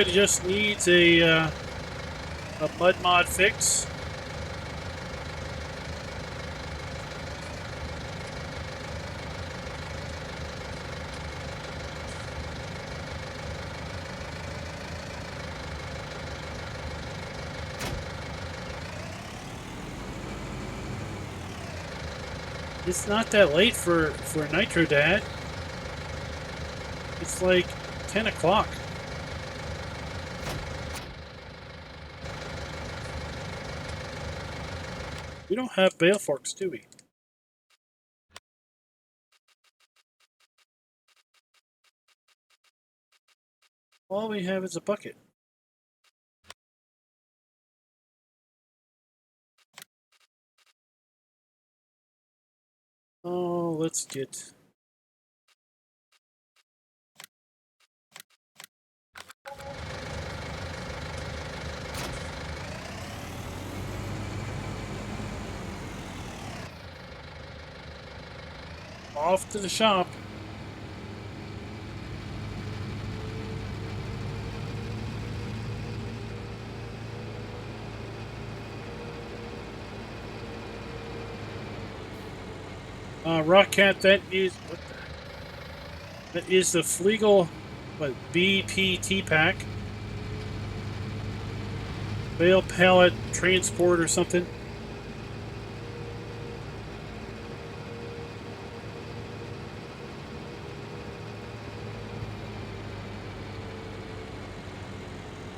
just needs a mud mod fix. It's not that late for Nitro Dad. It's like 10 o'clock. We don't have bale forks, do we? All we have is a bucket. Oh, let's get... off to the shop. Rockcat, that is the Flegel, BPT pack, bale pallet transport or something.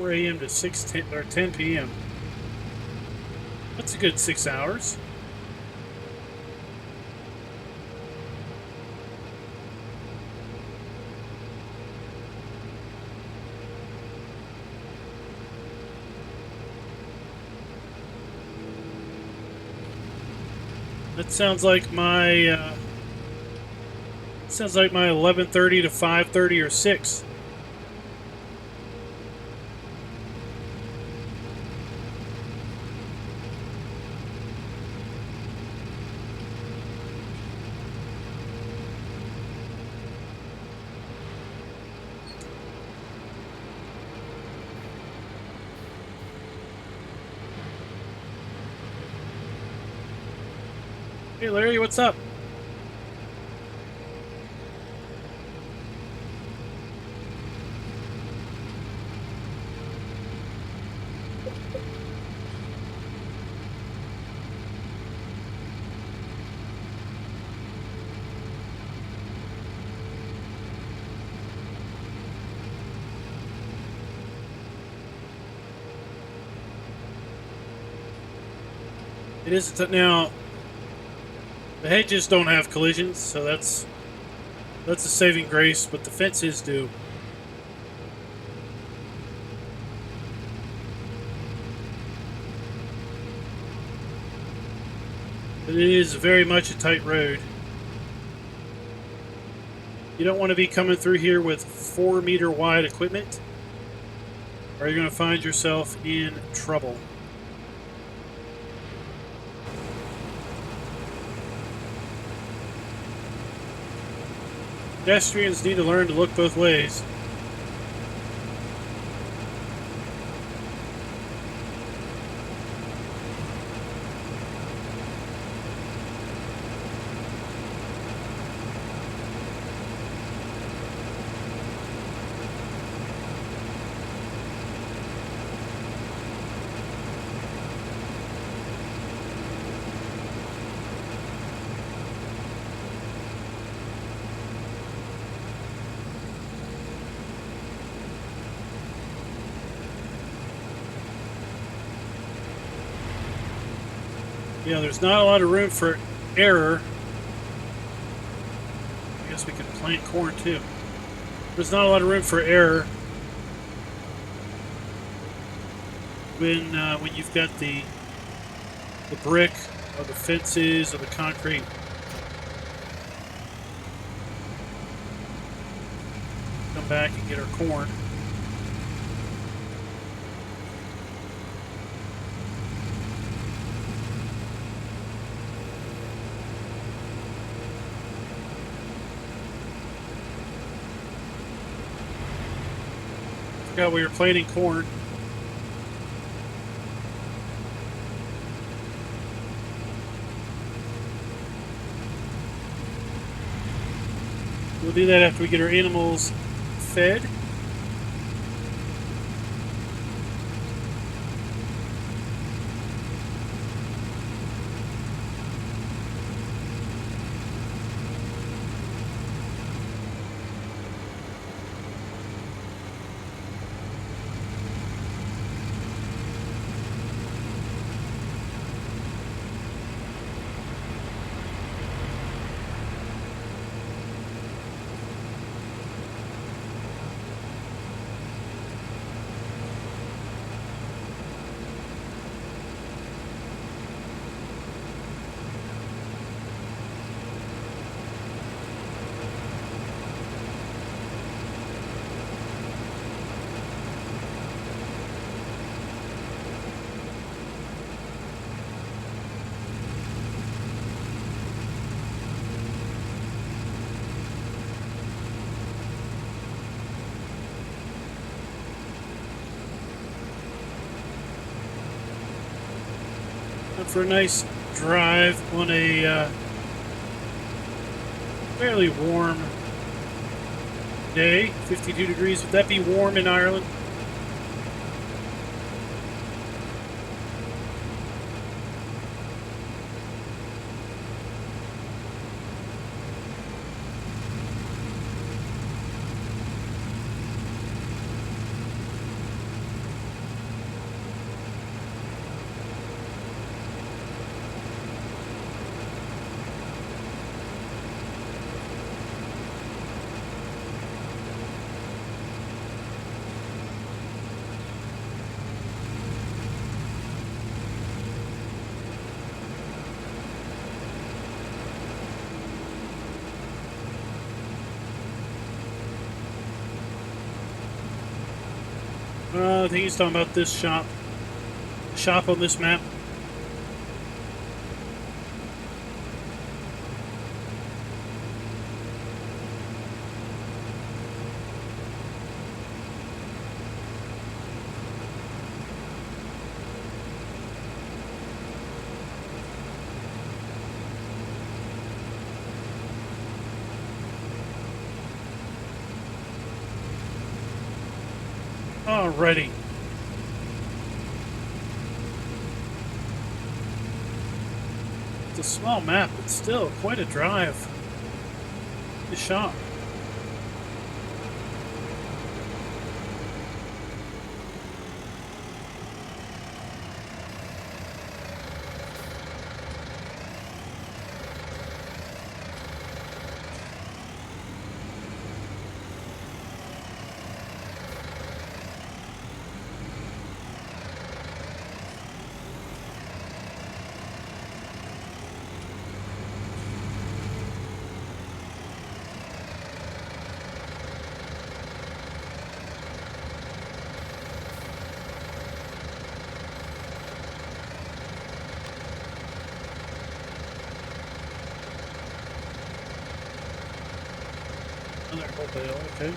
AM to 6:10 or 10 p.m. That's a good 6 hours. That sounds like my 11:30 to 5:30 or 6. Hey Larry, what's up? It is now. The hedges don't have collisions, so that's a saving grace, but the fences do. But it is very much a tight road. You don't want to be coming through here with 4-meter wide equipment, or you're going to find yourself in trouble. Pedestrians need to learn to look both ways. Yeah, there's not a lot of room for error. I guess we could plant corn too. There's not a lot of room for error when you've got the brick or the fences or the concrete. Come back and get our corn. We were planting corn. We'll do that after we get our animals fed. For a nice drive on a fairly warm day, 52 degrees. Would that be warm in Ireland? I think he's talking about this shop. Shop on this map. Alrighty. It's a small map, but still quite a drive. The shop. Another whole bale, okay.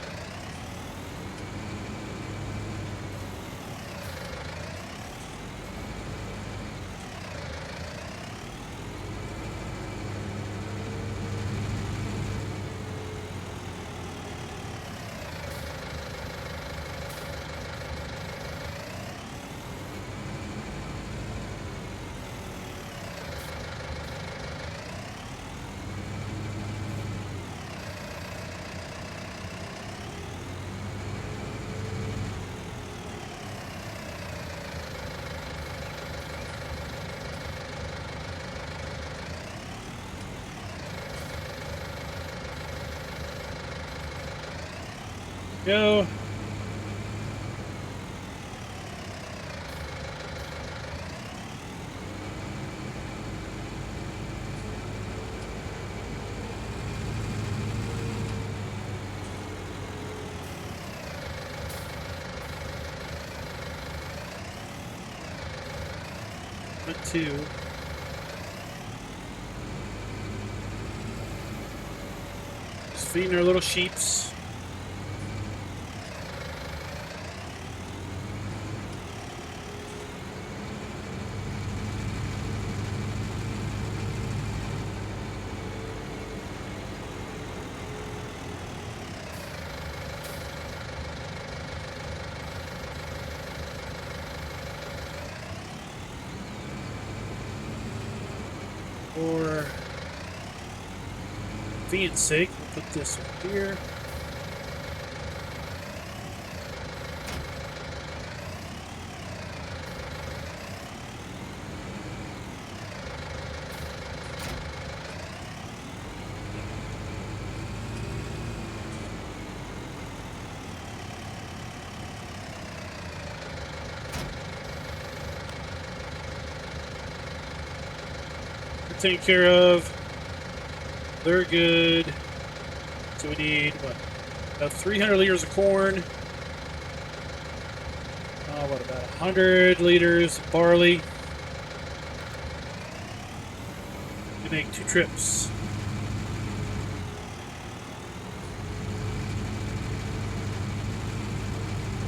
Go. But two. Just feeding our little sheeps. For convenience sake, we'll put this up here. Taken care of. They're good. So we need what? About 300 liters of corn. What about 100 liters of barley? We make 2 trips.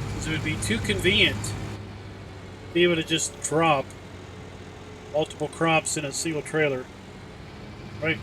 Because it would be too convenient to be able to just drop multiple crops in a single trailer, right?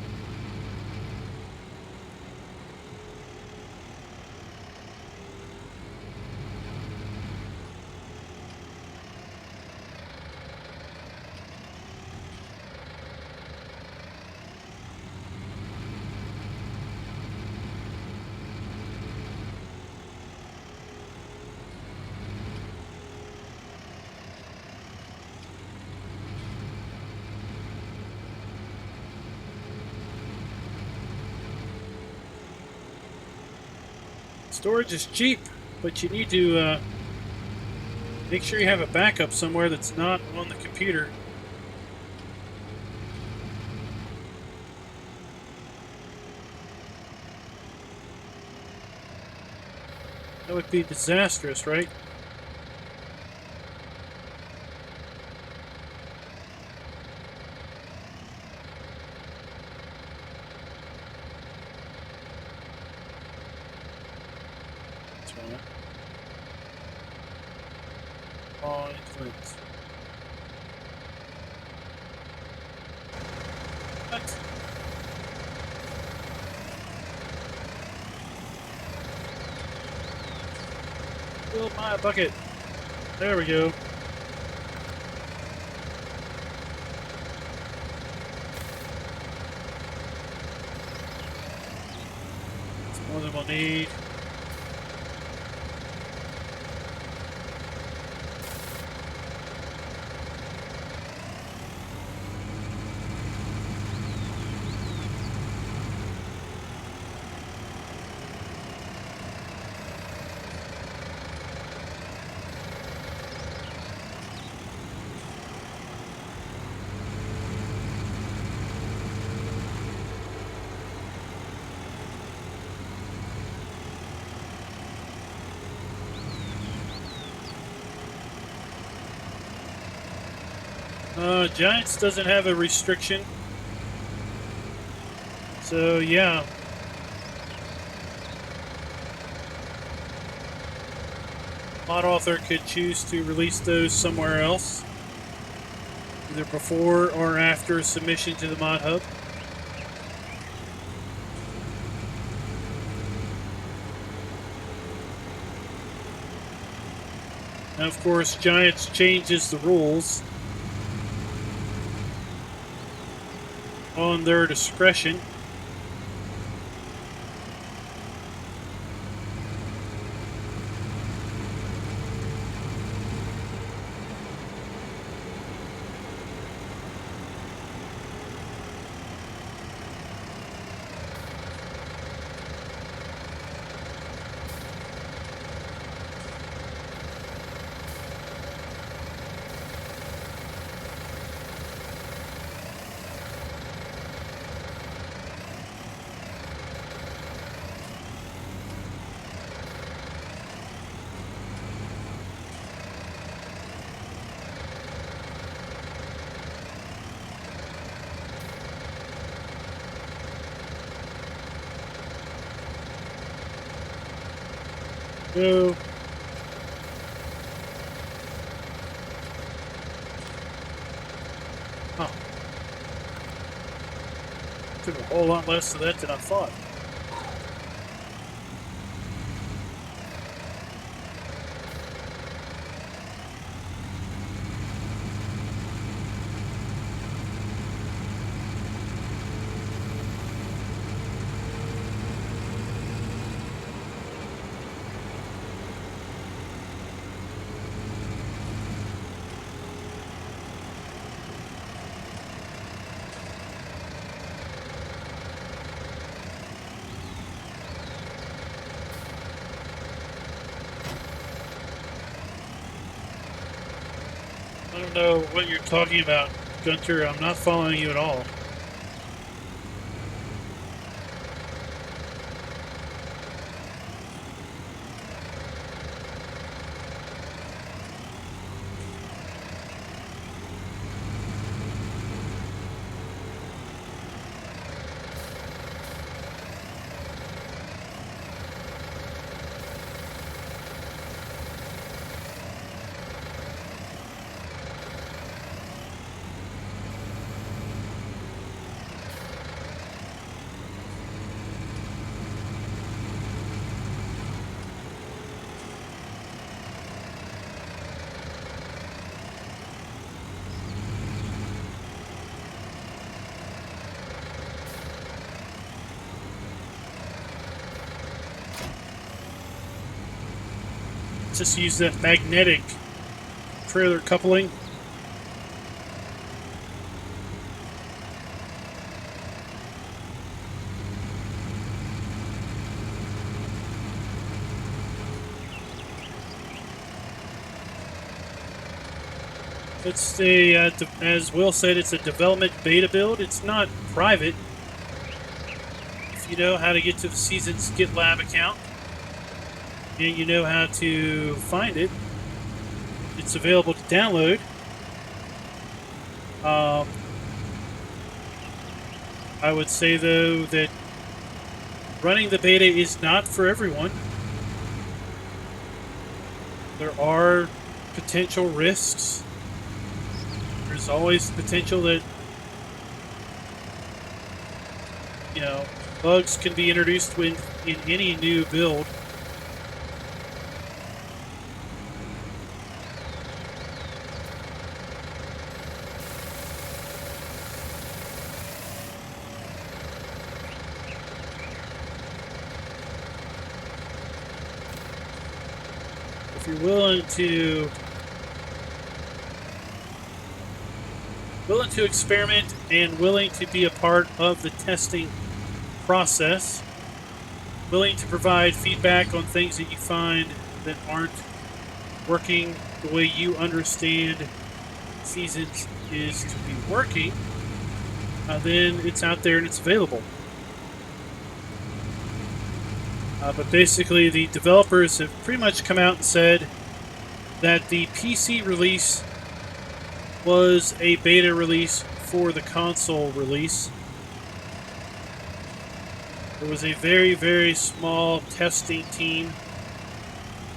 Storage is cheap, but you need to make sure you have a backup somewhere that's not on the computer. That would be disastrous, right? on Flint. What? Fill my bucket. There we go. It's more than we'll need. Giants doesn't have a restriction. So, yeah. Mod author could choose to release those somewhere else, either before or after submission to the mod hub. And of course, Giants changes the rules on their discretion. Go. Huh. Took a whole lot less of that than I thought. I don't know what you're talking about, Gunter. I'm not following you at all. Just use that magnetic trailer coupling. It's a, as Will said, it's a development beta build. It's not private. If you know how to get to the Seasons GitLab account, and you know how to find it, it's available to download. I would say, though, that running the beta is not for everyone. There are potential risks. There's always the potential that, you know, bugs can be introduced in any new build. If you're willing to experiment and willing to be a part of the testing process, willing to provide feedback on things that you find that aren't working the way you understand Seasons is to be working, then it's out there and it's available. But basically, the developers have pretty much come out and said that the PC release was a beta release for the console release. There was a very, very small testing team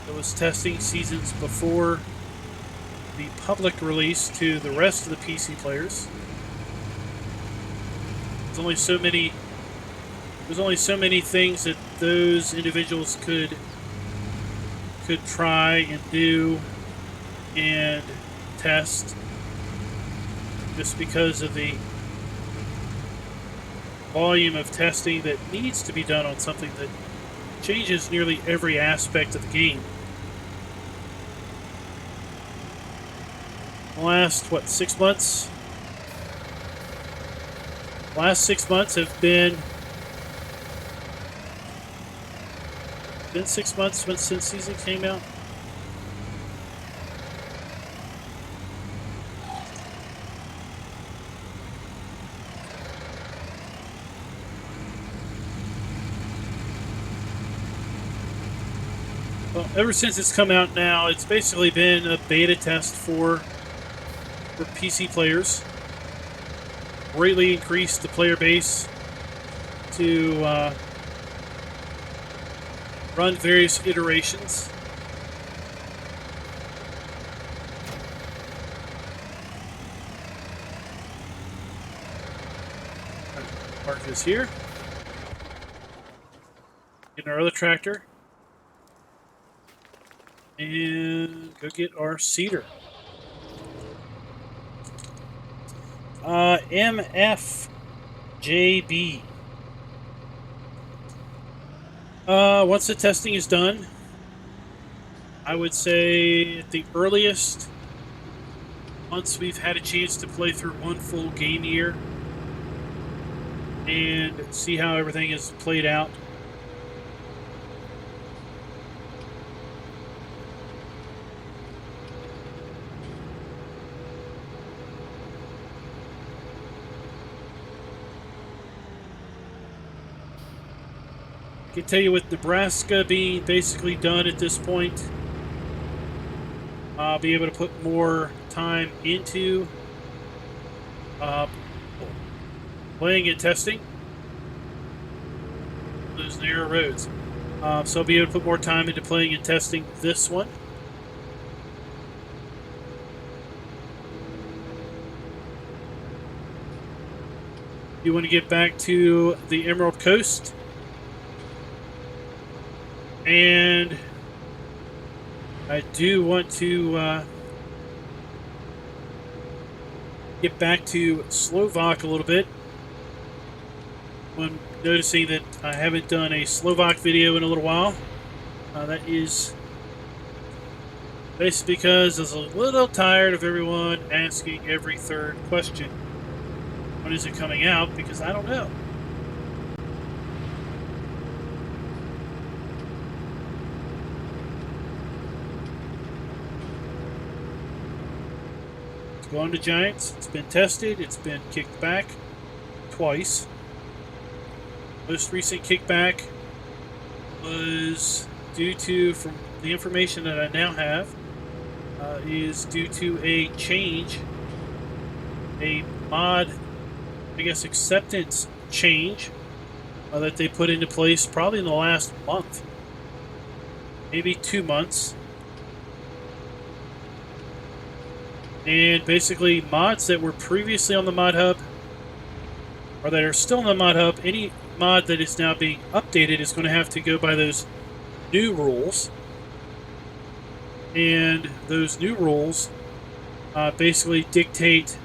that was testing Seasons before the public release to the rest of the PC players. There's only so many things that those individuals could try and do and test, just because of the volume of testing that needs to be done on something that changes nearly every aspect of the game. The last, 6 months? The last 6 months have been 6 months since Season came out. Well, ever since it's come out now, it's basically been a beta test for PC players. Greatly increased the player base to run various iterations. Park this here. Get our other tractor. And go get our seeder. MFJB. Once the testing is done, I would say at the earliest, once we've had a chance to play through one full game year and see how everything is played out. I can tell you, with Nebraska being basically done at this point, I'll be able to put more time into playing and testing those narrow roads. So I'll be able to put more time into playing and testing this one. You want to get back to the Emerald Coast, and I do want to get back to Slovak a little bit. I'm noticing that I haven't done a Slovak video in a little while. That is basically because I was a little tired of everyone asking every third question, when is it coming out? Because I don't know. It's going to Giants. It's been tested. It's been kicked back twice. Most recent kickback was due to, from the information that I now have, is due to a change, a mod, I guess, acceptance change that they put into place probably in the last month, maybe 2 months. And basically, mods that were previously on the mod hub, or that are still in the mod hub, any mod that is now being updated is going to have to go by those new rules. And those new rules basically dictate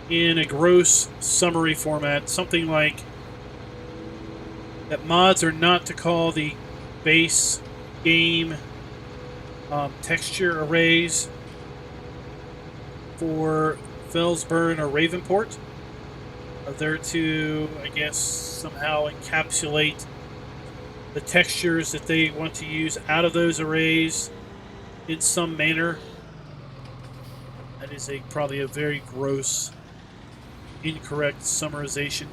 in a gross summary format something like that mods are not to call the base game texture arrays for Fellsburn or Ravenport. They're to, I guess, somehow encapsulate the textures that they want to use out of those arrays in some manner. That is probably a very gross, incorrect summarization.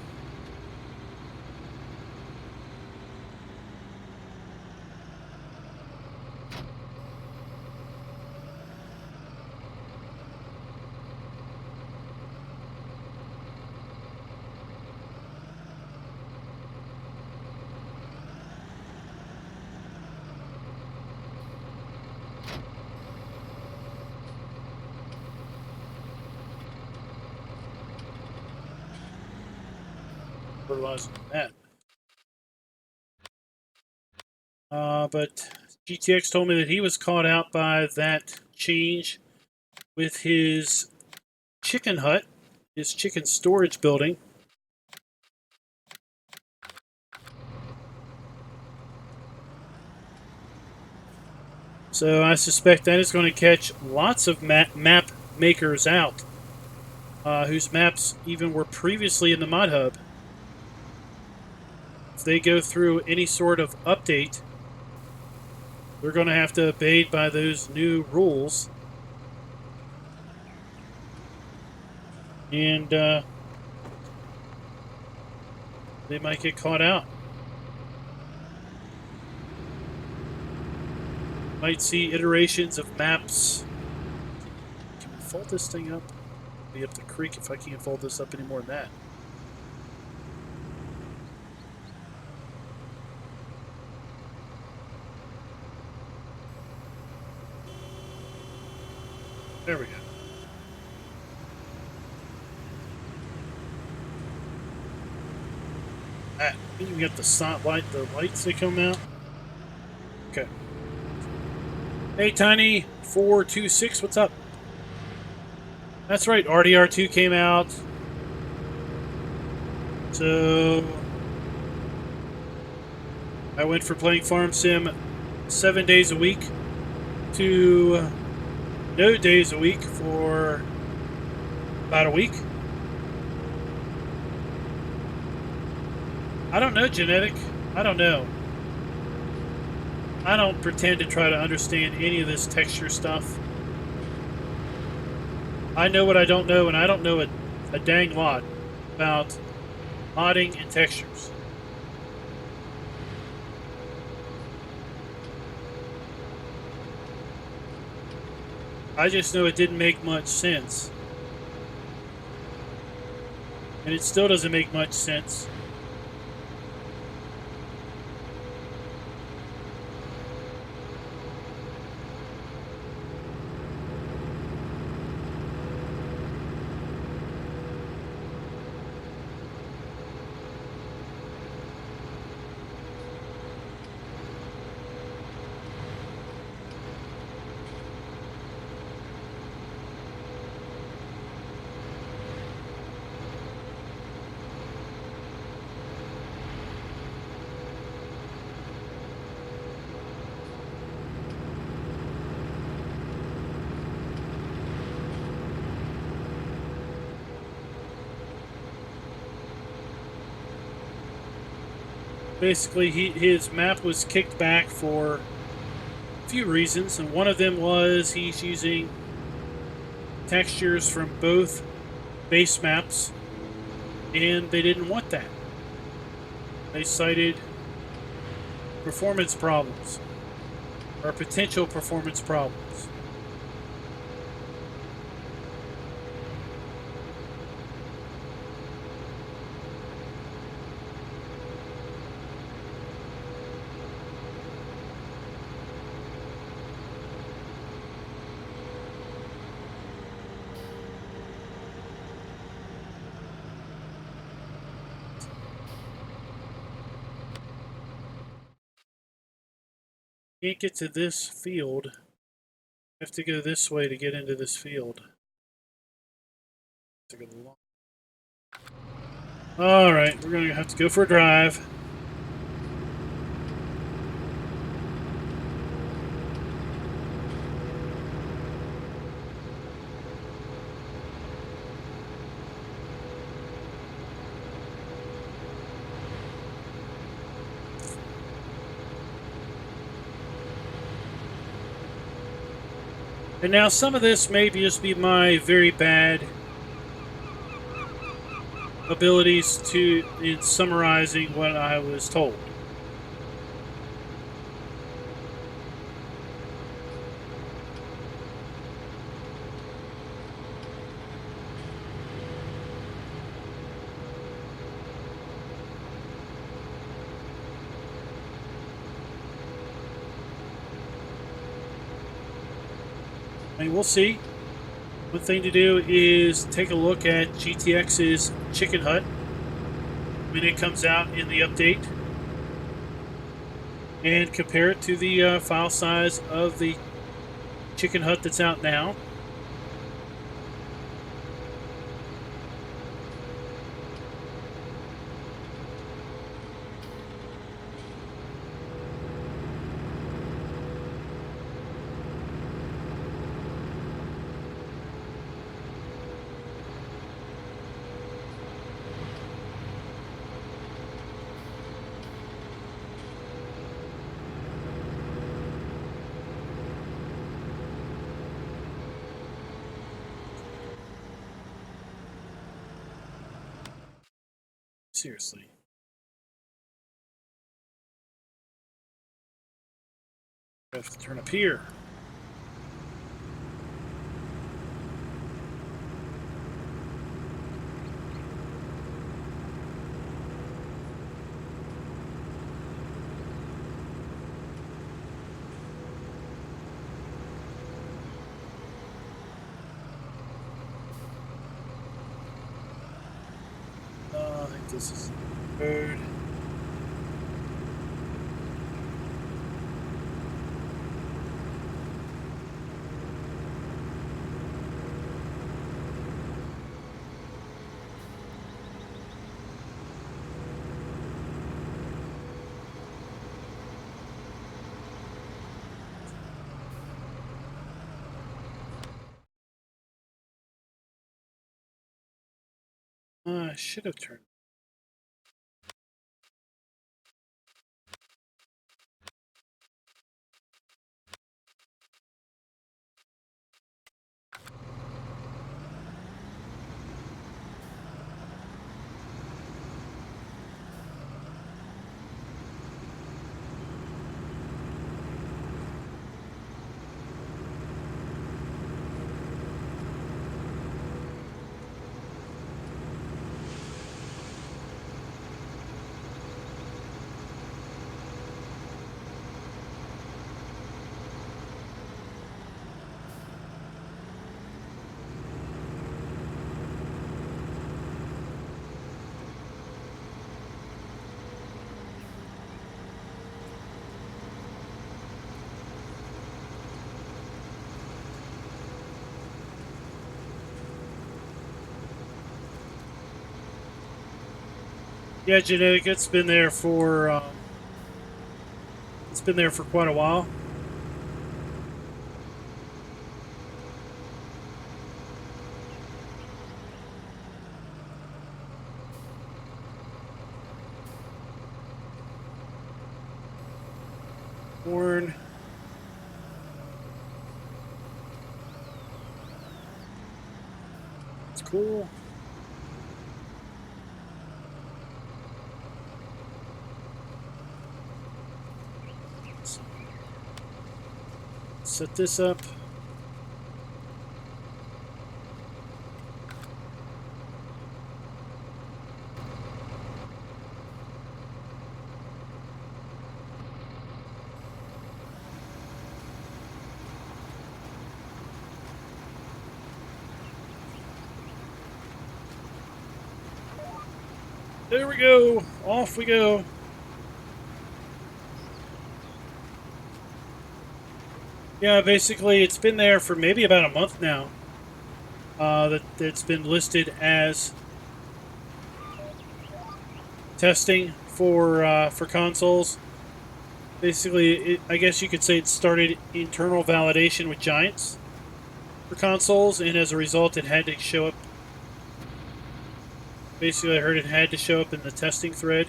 Fertilizer that. But GTX told me that he was caught out by that change with his chicken hut, his chicken storage building. So I suspect that is going to catch lots of map makers out, whose maps even were previously in the mod hub. If they go through any sort of update, they're going to have to abide by those new rules. And they might get caught out. Might see iterations of maps. Can we fold this thing up? I'll be up the creek if I can't fold this up any more than that. There we go. Ah, you can get the lights that come out. Okay. Hey, Tiny 426, what's up? That's right, RDR2 came out. So I went from playing Farm Sim 7 days a week to no days a week for about a week. I don't know, Genetic. I don't know. I don't pretend to try to understand any of this texture stuff. I know what I don't know, and I don't know a dang lot about modding and textures. I just know it didn't make much sense. And it still doesn't make much sense. Basically, his map was kicked back for a few reasons, and one of them was he's using textures from both base maps, and they didn't want that. They cited performance problems, or potential performance problems. Can't get to this field. I have to go this way to get into this field. Alright, we're going to have to go for a drive. And now some of this may just be my very bad abilities in summarizing what I was told. I mean, we'll see. One thing to do is take a look at GTX's chicken hut when it comes out in the update and compare it to the file size of the chicken hut that's out now. Seriously. I have to turn up here. I think this is the road. I should have turned. Yeah, genetic. It's been there for quite a while. Corn. It's cool. Set this up. There we go. Off we go. Yeah, basically, it's been there for maybe about a month now. That's been listed as testing for consoles. Basically, I guess you could say it started internal validation with Giants for consoles, and as a result, it had to show up. Basically, I heard it had to show up in the testing thread.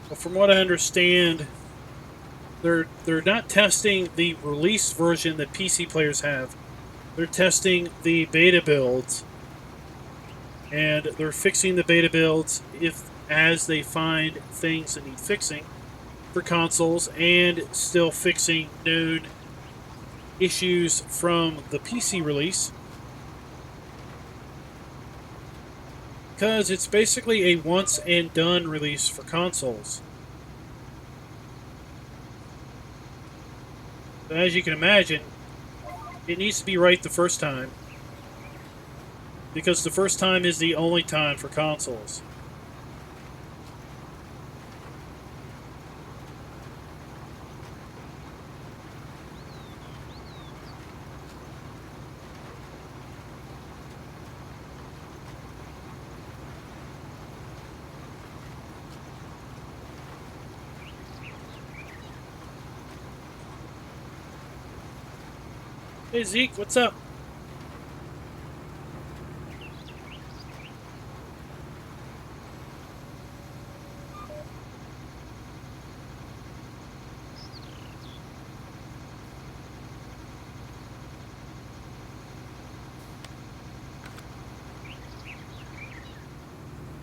But from what I understand, they're not testing the release version that PC players have. They're testing the beta builds, and they're fixing the beta builds if as they find things that need fixing for consoles, and still fixing known issues from the PC release, because it's basically a once and done release for consoles. But as you can imagine, it needs to be right the first time, because the first time is the only time for consoles. Hey Zeke, what's up?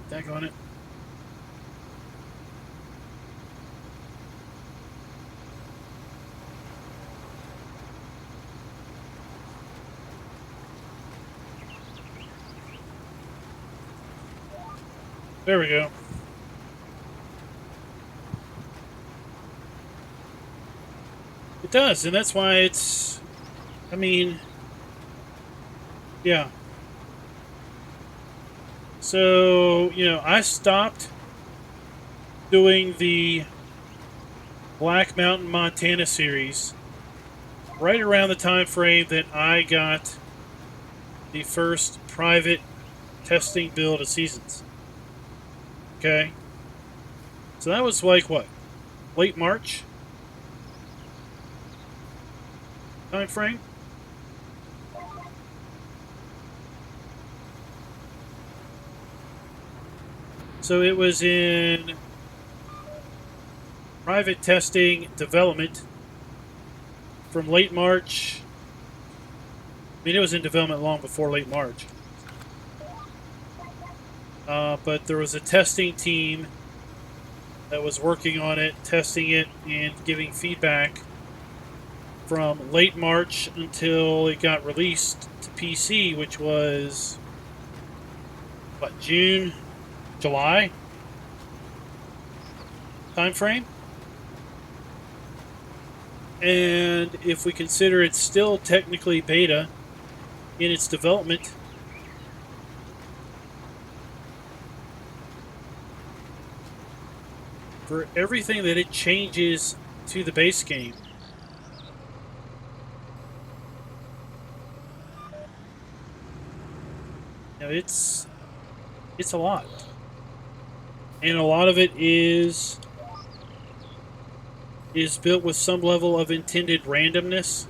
Tag on it. There we go. It does, and that's why it's... I mean... Yeah. So, you know, I stopped doing the Black Mountain, Montana series right around the time frame that I got the first private testing build of Seasons. Okay? So that was like, what? Late March? Time frame? So it was in private testing development from late March. I mean, it was in development long before late March. But there was a testing team that was working on it, testing it, and giving feedback from late March until it got released to PC, which was, what, June, July time frame? And if we consider it's still technically beta in its development, for everything that it changes to the base game, you know, it's a lot. And a lot of it is built with some level of intended randomness.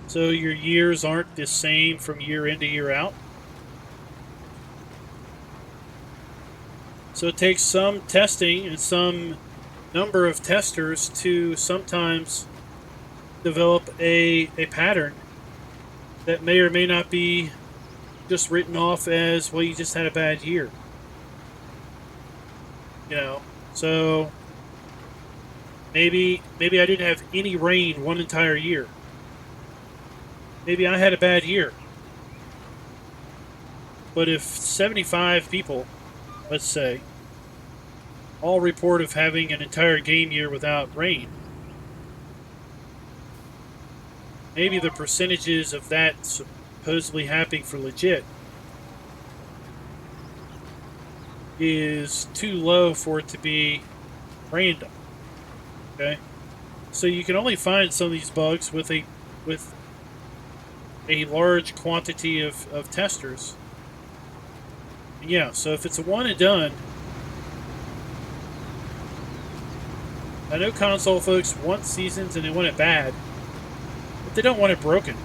So your years aren't the same from year in to year out. So it takes some testing and some number of testers to sometimes develop a pattern that may or may not be just written off as, well, you just had a bad year. You know, so maybe I didn't have any rain one entire year. Maybe I had a bad year. But if 75 people, let's say, all report of having an entire game year without rain, maybe the percentages of that supposedly happening for legit is too low for it to be random. Okay, so you can only find some of these bugs with a large quantity of testers. And yeah, so if it's a one and done, I know console folks want seasons and they want it bad, but they don't want it broken.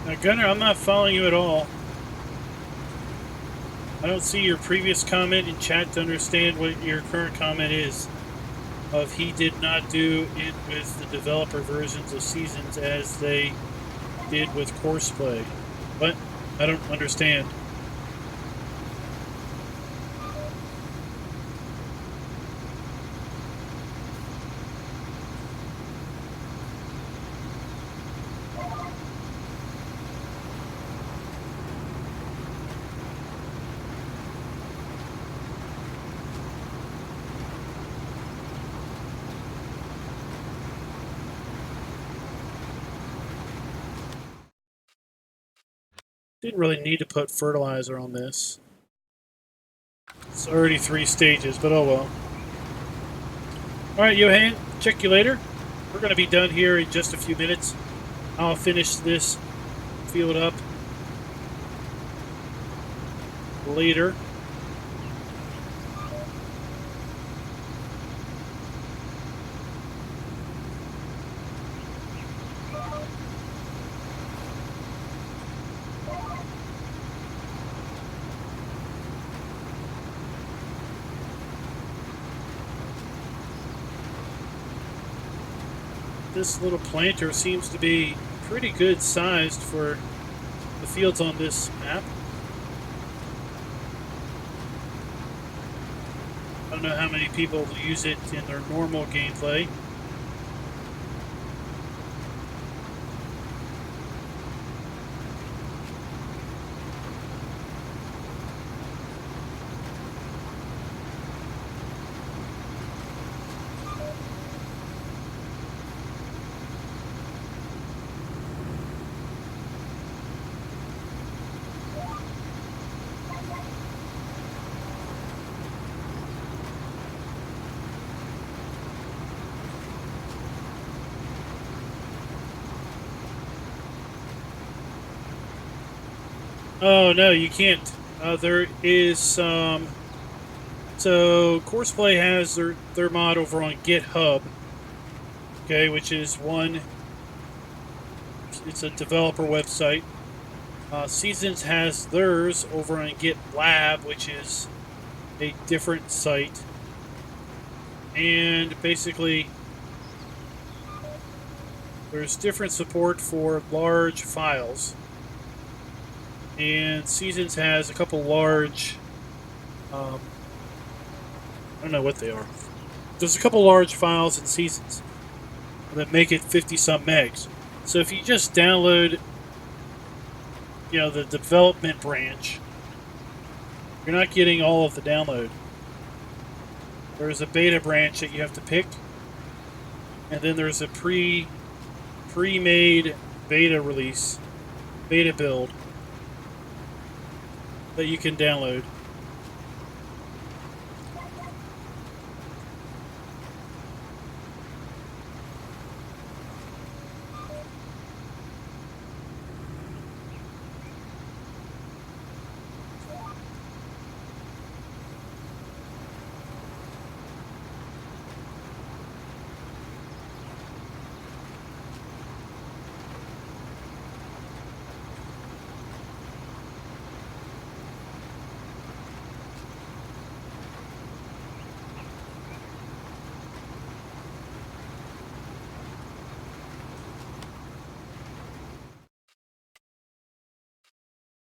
Now, Gunnar, I'm not following you at all. I don't see your previous comment in chat to understand what your current comment is. Of he did not do it with the developer versions of Seasons as they did with Courseplay. But I don't understand. Didn't really need to put fertilizer on this. It's already 3 stages, but oh well. Alright, Johan, check you later. We're going to be done here in just a few minutes. I'll finish this field up later. This little planter seems to be pretty good sized for the fields on this map. I don't know how many people use it in their normal gameplay. Oh no, you can't. There is some. So Courseplay has their mod over on GitHub. Okay, which is one. It's a developer website. Seasons has theirs over on GitLab, which is a different site. And basically, there's different support for large files. And Seasons has a couple large, I don't know what they are. There's a couple large files in Seasons that make it 50-some megs. So if you just download, the development branch, you're not getting all of the download. There's a beta branch that you have to pick, and then there's a pre-made beta release, beta build, that you can download.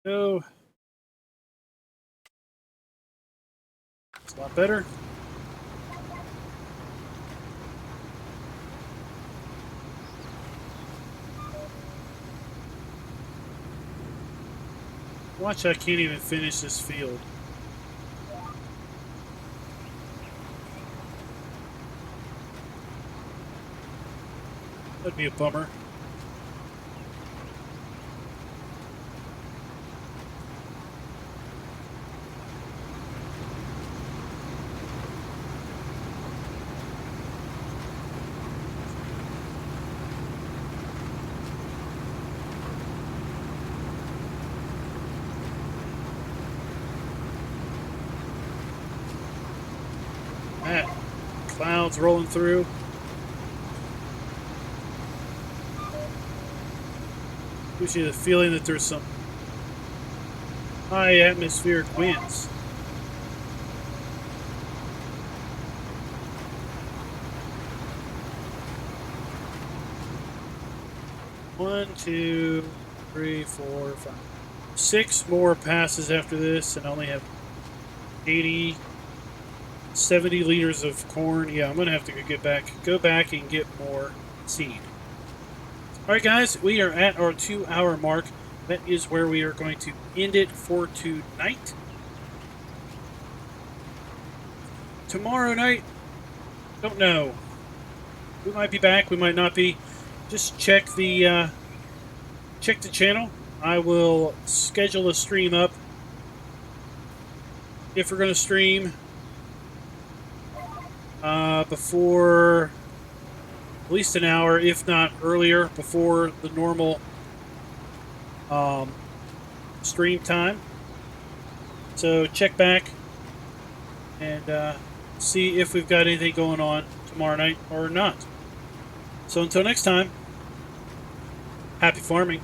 Go. It's a lot better. Watch, I can't even finish this field. That'd be a bummer. Clouds rolling through. Gives you the feeling that there's some high atmospheric winds. One, two, three, four, five. 6 more passes after this, and I only have 80, 70 liters of corn. Yeah, I'm gonna have to go back and get more seed. All right, guys, we are at our 2-hour mark. That is where we are going to end it for tonight. Tomorrow night, don't know. We might be back. We might not be. Just check the channel. I will schedule a stream up if we're going to stream before at least an hour, if not earlier, before the normal stream time. So check back and see if we've got anything going on tomorrow night or not. So until next time, happy farming.